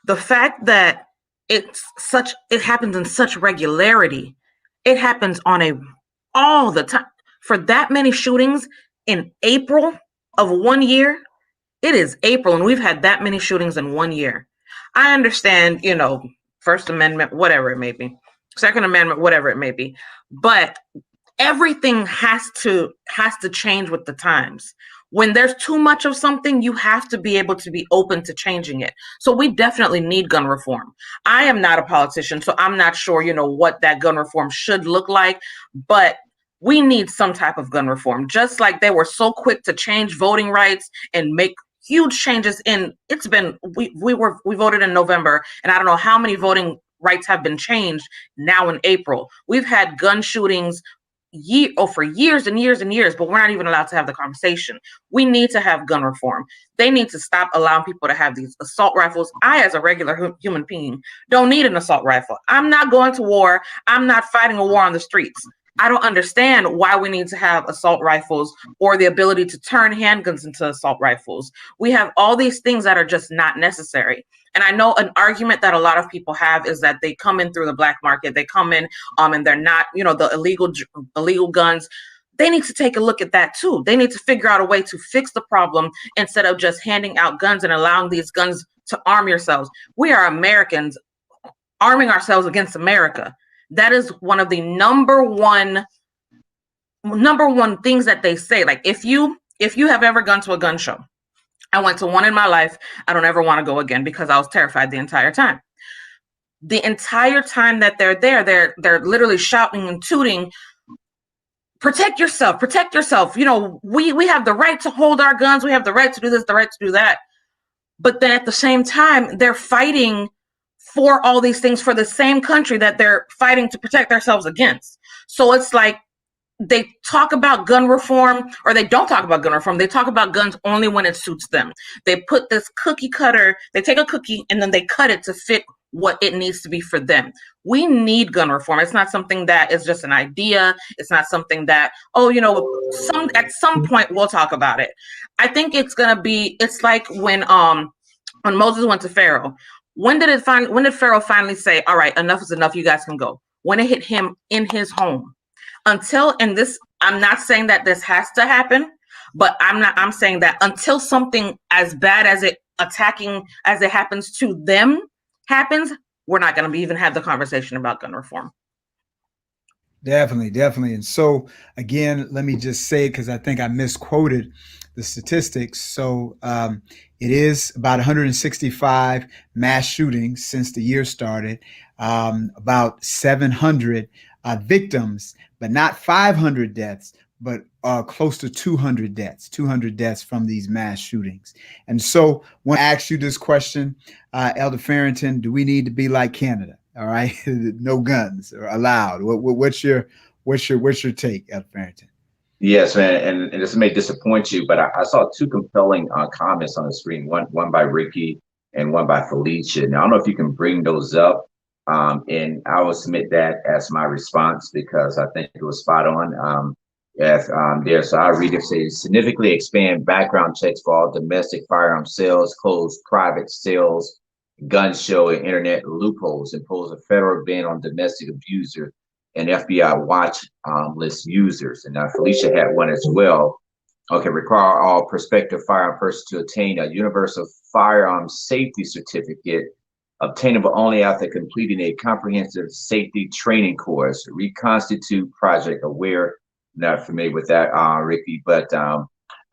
The fact that it happens in such regularity, it happens all the time. For that many shootings in April of 1 year, it is April, and we've had that many shootings in 1 year. I understand, First Amendment, whatever it may be, Second Amendment, whatever it may be, but everything has to change with the times. When there's too much of something, you have to be able to be open to changing it. So we definitely need gun reform. I am not a politician, so I'm not sure, what that gun reform should look like, but we need some type of gun reform. Just like they were so quick to change voting rights and make huge changes we voted in November, and I don't know how many voting rights have been changed now in April. We've had gun shootings for years and years and years, but we're not even allowed to have the conversation. We need to have gun reform. They need to stop allowing people to have these assault rifles. I, as a regular human being, don't need an assault rifle. I'm not going to war. I'm not fighting a war on the streets. I don't understand why we need to have assault rifles or the ability to turn handguns into assault rifles. We have all these things that are just not necessary. And I know an argument that a lot of people have is that they come in through the black market. They come in and they're not, the illegal guns. They need to take a look at that too. They need to figure out a way to fix the problem instead of just handing out guns and allowing these guns to arm yourselves. We are Americans arming ourselves against America. That is one of the number one things that they say. Like if you have ever gone to a gun show, I went to one in my life. I don't ever want to go again because I was terrified the entire time. The entire time that they're there, they're literally shouting and tooting, protect yourself, protect yourself. We have the right to hold our guns. We have the right to do this, the right to do that. But then at the same time, they're fighting for all these things for the same country that they're fighting to protect ourselves against. So it's like they talk about gun reform, or they don't talk about gun reform. They talk about guns only when it suits them. They put this cookie cutter, they take a cookie and then they cut it to fit what it needs to be for them. We need gun reform. It's not something that is just an idea. It's not something that, at some point we'll talk about it. I think it's like when Moses went to Pharaoh. When did Pharaoh finally say, all right, enough is enough, you guys can go? When it hit him in his home. I'm not saying that this has to happen, but I'm saying that until something as bad as it happens to them happens, we're not going to even have the conversation about gun reform. Definitely. And so again, let me just say, because I think I misquoted the statistics. So it is about 165 mass shootings since the year started, about 700 victims, but not 500 deaths, but close to 200 deaths from these mass shootings. And so when I ask you this question, Elder Farrington, do we need to be like Canada? All right, no guns are allowed. What's your take, Elder Farrington? Yes, man, and this may disappoint you, but I saw two compelling comments on the screen. One by Ricky and one by Felicia. Now I don't know if you can bring those up, And I will submit that as my response because I think it was spot on. So I read it says significantly expand background checks for all domestic firearm sales, close private sales, gun show and internet loopholes, impose a federal ban on domestic abuser and FBI watch list users. And Felicia had one as well. Okay, require all prospective firearm persons to obtain a universal firearm safety certificate obtainable only after completing a comprehensive safety training course. Reconstitute Project Aware. Not familiar with that, Ricky, but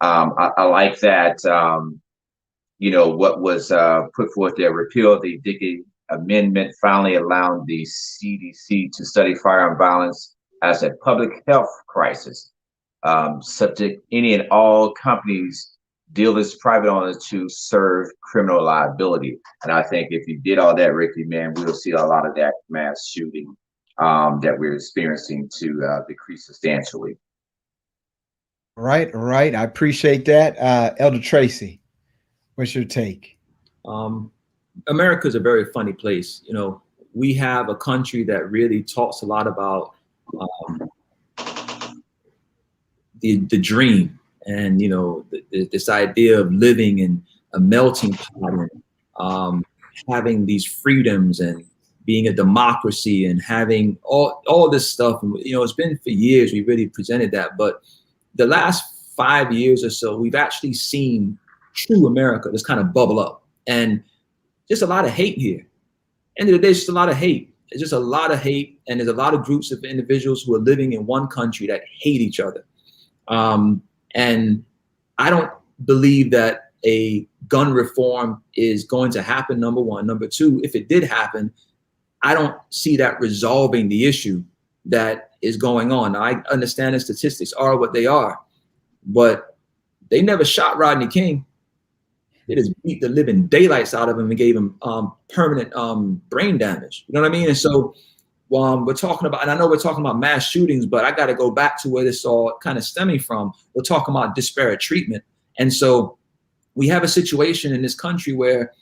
I like that. What was put forth there: repeal the Dickey Amendment, finally allowing the CDC to study firearm violence as a public health crisis. Subject any and all companies, dealers, private owners to serve criminal liability. And I think if you did all that, Ricky, man, we will see a lot of that mass shooting that we're experiencing to decrease substantially. All right. I appreciate that. Elder Tracy, what's your take? America is a very funny place. We have a country that really talks a lot about the dream and this idea of living in a melting pot and having these freedoms and being a democracy and having all this stuff. And it's been for years we really presented that, but the last 5 years or so we've actually seen true America just kind of bubble up, and just a lot of hate here. End of the day, it's just a lot of hate. It's just a lot of hate, and there's a lot of groups of individuals who are living in one country that hate each other. And I don't believe that a gun reform is going to happen, number one. Number two, if it did happen, I don't see that resolving the issue that is going on. Now, I understand the statistics are what they are, but they never shot Rodney King. They just beat the living daylights out of him and gave him permanent brain damage. You know what I mean? And so we're talking about, and I know we're talking about mass shootings, but I got to go back to where this all kind of stemming from. We're talking about disparate treatment. And so we have a situation in this country where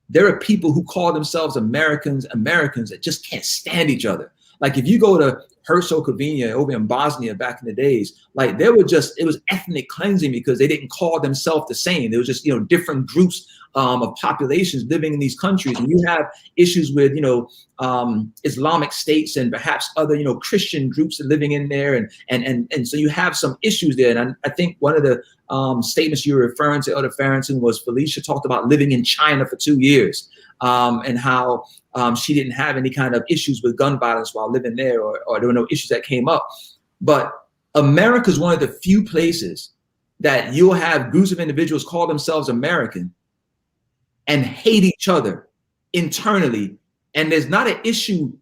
there are people who call themselves Americans that just can't stand each other. Like if you go to Herzegovina over in Bosnia back in the days, like it was ethnic cleansing because they didn't call themselves the same. There was just, different groups of populations living in these countries. And you have issues with, Islamic states and perhaps other, Christian groups living in there. And so you have some issues there. And I think one of the statements you were referring to, Elder Farrington, was Felicia talked about living in China for 2 years and how she didn't have any kind of issues with gun violence while living there, or there were no issues that came up. But America is one of the few places that you'll have groups of individuals call themselves American and hate each other internally. And there's not an issue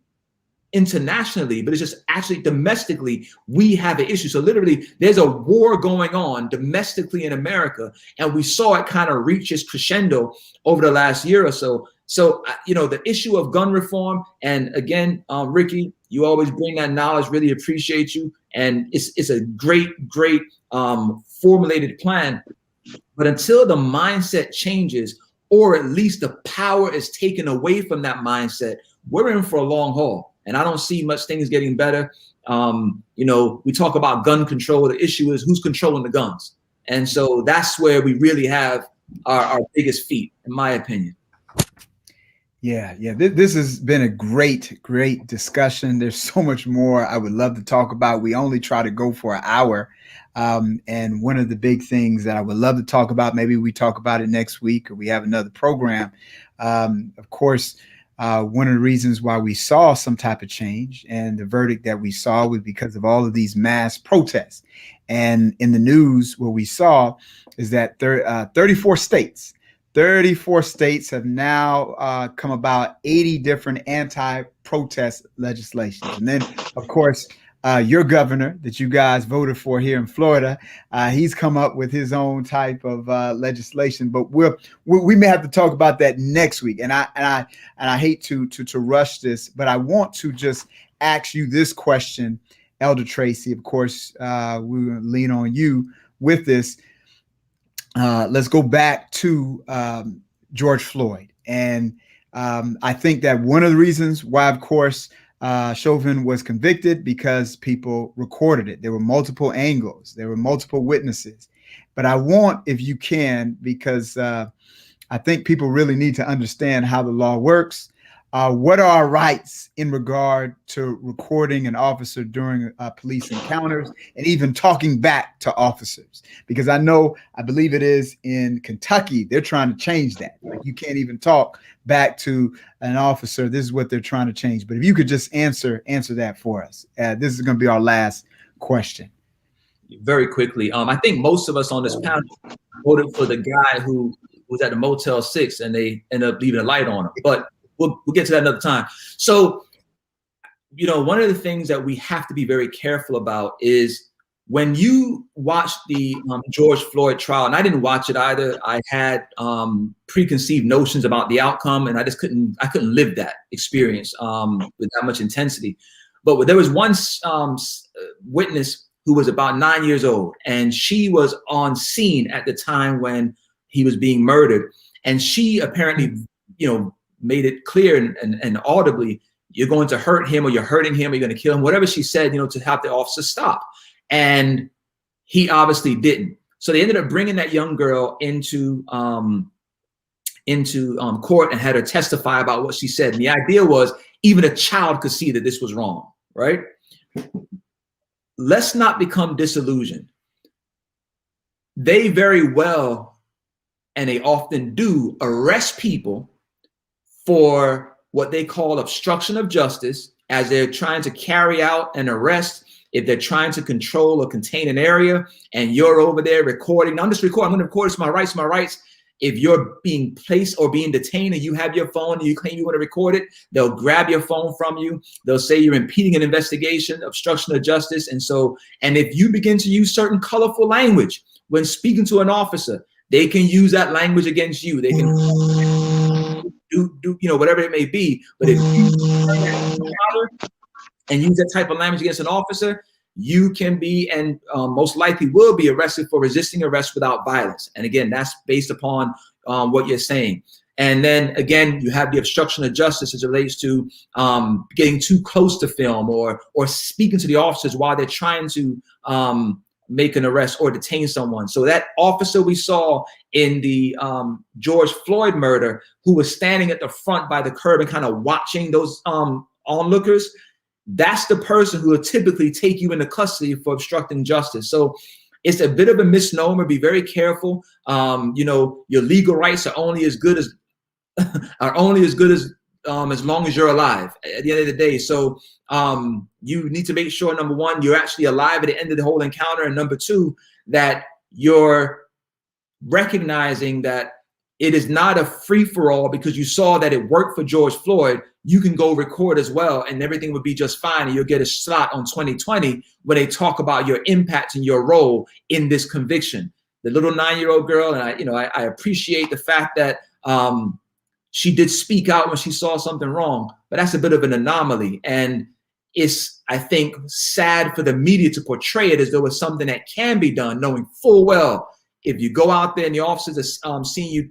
internationally, but it's just actually domestically, we have an issue. So literally there's a war going on domestically in America. And we saw it kind of reach its crescendo over the last year or so. So, the issue of gun reform, and again, Ricky, you always bring that knowledge, really appreciate you. And it's a great formulated plan. But until the mindset changes, or at least the power is taken away from that mindset, we're in for a long haul. And I don't see much things getting better. We talk about gun control. The issue is who's controlling the guns. And so that's where we really have our biggest feat, in my opinion. Yeah. This has been a great discussion. There's so much more I would love to talk about. We only try to go for an hour. And one of the big things that I would love to talk about, maybe we talk about it next week or we have another program. Of course, one of the reasons why we saw some type of change and the verdict that we saw was because of all of these mass protests. And in the news, what we saw is that 34 states have now come about 80 different anti-protest legislations. And then, of course, your governor that you guys voted for here in Florida, he's come up with his own type of legislation. But we may have to talk about that next week. And I hate to rush this, but I want to just ask you this question, Elder Tracy. Of course, we will lean on you with this. Let's go back to George Floyd. And I think that one of the reasons why, of course, Chauvin was convicted, because people recorded it. There were multiple angles. There were multiple witnesses. But I want, if you can, because I think people really need to understand how the law works. What are our rights in regard to recording an officer during police encounters and even talking back to officers? Because I believe it is in Kentucky, they're trying to change that. Like, you can't even talk back to an officer. This is what they're trying to change. But if you could just answer that for us. This is going to be our last question. Very quickly. I think most of us on this panel voted for the guy who was at the Motel 6 and they ended up leaving a light on him. But we'll get to that another time. So, one of the things that we have to be very careful about is when you watch the George Floyd trial, and I didn't watch it either. I had preconceived notions about the outcome, and I couldn't live that experience with that much intensity. But there was one witness who was about 9 years old, and she was on scene at the time when he was being murdered. And she apparently, made it clear and audibly, you're going to hurt him, or you're hurting him, or you're going to kill him, whatever she said, to have the officer stop. And he obviously didn't. So they ended up bringing that young girl into court and had her testify about what she said. And the idea was even a child could see that this was wrong, right? Let's not become disillusioned. They very well, and they often do, arrest people for what they call obstruction of justice, as they're trying to carry out an arrest. If they're trying to control or contain an area and you're over there recording, I'm just recording, I'm going to record, it's my rights. If you're being placed or being detained and you have your phone and you claim you want to record it, they'll grab your phone from you. They'll say you're impeding an investigation, obstruction of justice. And if you begin to use certain colorful language when speaking to an officer, they can use that language against you. They can do whatever it may be. But if you and use that type of language against an officer, you can be, and most likely will be, arrested for resisting arrest without violence. And again, that's based upon what you're saying. And then again, you have the obstruction of justice as it relates to getting too close to film or speaking to the officers while they're trying to make an arrest or detain someone. So that officer we saw in the George Floyd murder, who was standing at the front by the curb and kind of watching those onlookers, that's the person who will typically take you into custody for obstructing justice. So it's a bit of a misnomer. Be very careful. Your legal rights are only as good as as long as you're alive at the end of the day. So you need to make sure, number one, you're actually alive at the end of the whole encounter. And number two, that you're recognizing that it is not a free for all because you saw that it worked for George Floyd. You can go record as well and everything would be just fine. And you'll get a slot on 2020 when they talk about your impact and your role in this conviction. The little 9-year-old girl, and I appreciate the fact that she did speak out when she saw something wrong, but that's a bit of an anomaly. And it's, I think, sad for the media to portray it as though it's something that can be done, knowing full well if you go out there and the officers are seeing you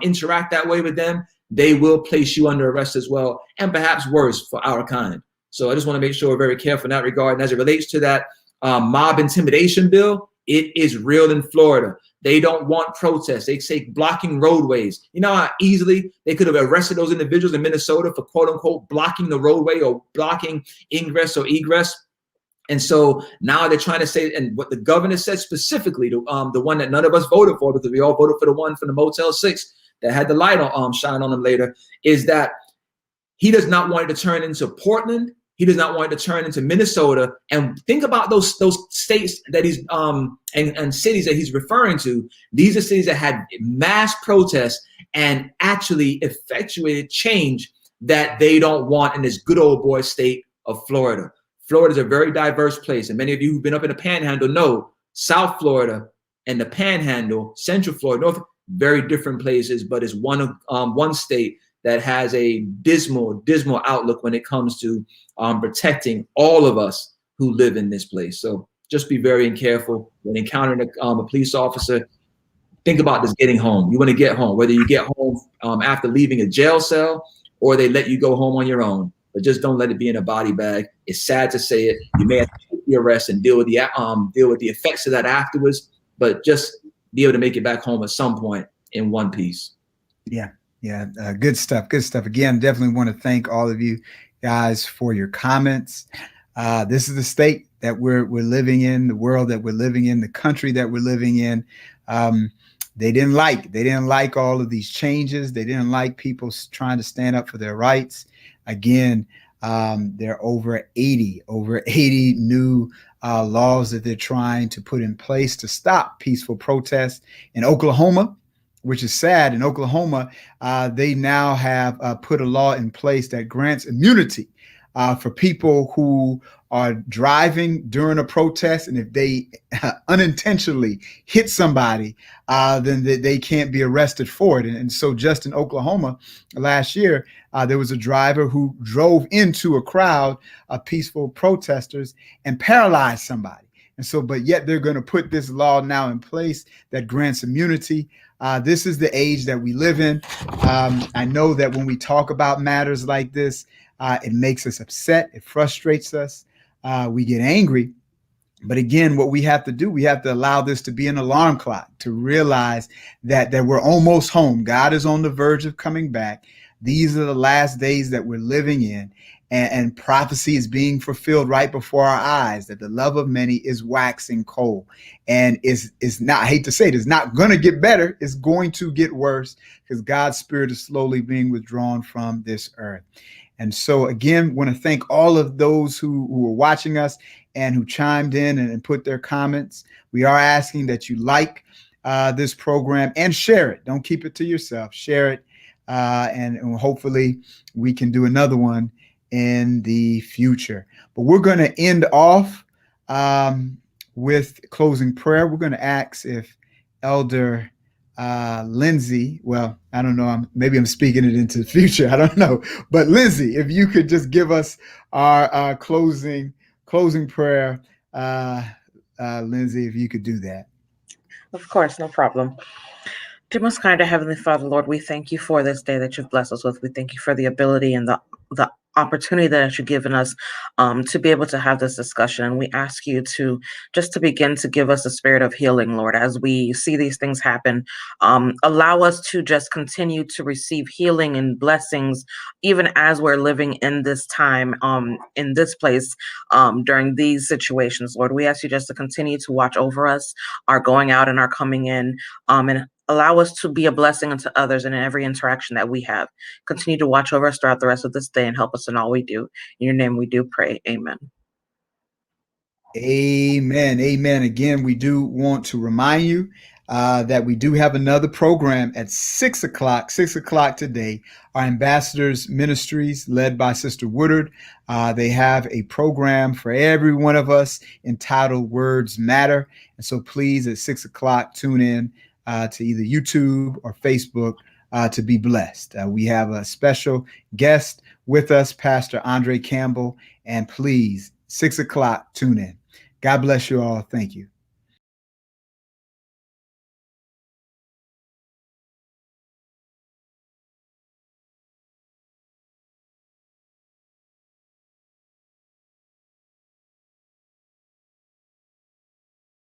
interact that way with them, they will place you under arrest as well, and perhaps worse for our kind. So I just want to make sure we're very careful in that regard. And as it relates to that mob intimidation bill, it is real in Florida. They don't want protests. They say blocking roadways. You know how easily they could have arrested those individuals in Minnesota for quote unquote blocking the roadway or blocking ingress or egress. And so now they're trying to say, and what the governor said specifically, the one that none of us voted for, because we all voted for the one from the Motel 6 that had the light on, shine on them later, is that he does not want it to turn into Portland. He does not want it to turn into Minnesota. And think about those states that he's and cities that he's referring to. These are cities that had mass protests and actually effectuated change that they don't want in this good old boy state of Florida. Florida is a very diverse place. And many of you who've been up in the Panhandle know South Florida and the Panhandle, Central Florida, North, very different places, but it's one state that has a dismal outlook when it comes to protecting all of us who live in this place. So just be very careful when encountering a police officer. think about this getting home. You want to get home, whether you get home after leaving a jail cell or they let you go home on your own, but just don't let it be in a body bag. It's sad to say it. You may have to take the arrest and deal with the effects of that afterwards, but just be able to make it back home at some point in one piece. Yeah. Good stuff. Good stuff. Again, definitely want to thank all of you guys for your comments. This is the state that we're living in, the world that we're living in, the country that we're living in. They didn't like all of these changes. They didn't like people trying to stand up for their rights. Again, there are over 80 new laws that they're trying to put in place to stop peaceful protests in Oklahoma, which is sad. In Oklahoma, they now have put a law in place that grants immunity for people who are driving during a protest, and if they unintentionally hit somebody, then they can't be arrested for it. And so just in Oklahoma last year, there was a driver who drove into a crowd of peaceful protesters and paralyzed somebody. And so, but yet they're going to put this law now in place that grants immunity. This is the age that we live in. I know that when we talk about matters like this, it makes us upset. It frustrates us. We get angry. But again, what we have to do, we have to allow this to be an alarm clock to realize that we're almost home. God is on the verge of coming back. These are the last days that we're living in. And prophecy is being fulfilled right before our eyes, that the love of many is waxing cold. And is not, I hate to say it, it's not going to get better. It's going to get worse because God's spirit is slowly being withdrawn from this earth. And so, again, want to thank all of those who are watching us and who chimed in and put their comments. We are asking that you like this program and share it. Don't keep it to yourself. Share it. And hopefully we can do another one in the future. But we're going to end off with closing prayer. We're going to ask if Elder Lindsay, well, I don't know, maybe I'm speaking it into the future, I don't know, but Lindsay, if you could just give us our closing prayer, Lindsay, if you could do that. Of course, no problem. Dear most kind Heavenly Father, Lord, we thank you for this day that you've blessed us with. We thank you for the ability and the opportunity that you've given us to be able to have this discussion. And we ask you to begin to give us a spirit of healing, Lord, as we see these things happen. Allow us to just continue to receive healing and blessings, even as we're living in this time, in this place, during these situations, Lord. We ask you just to continue to watch over us, our going out and our coming in, and allow us to be a blessing unto others in every interaction that we have. Continue to watch over us throughout the rest of this day and help us in all we do. In your name we do pray. Amen. Amen. Amen. Again, we do want to remind you that we do have another program at 6 o'clock today. Our Ambassadors Ministries, led by Sister Woodard, they have a program for every one of us entitled Words Matter. And so please, at 6 o'clock, tune in to either YouTube or Facebook to be blessed. We have a special guest with us, Pastor Andre Campbell, and please, 6 o'clock, tune in. God bless you all. Thank you.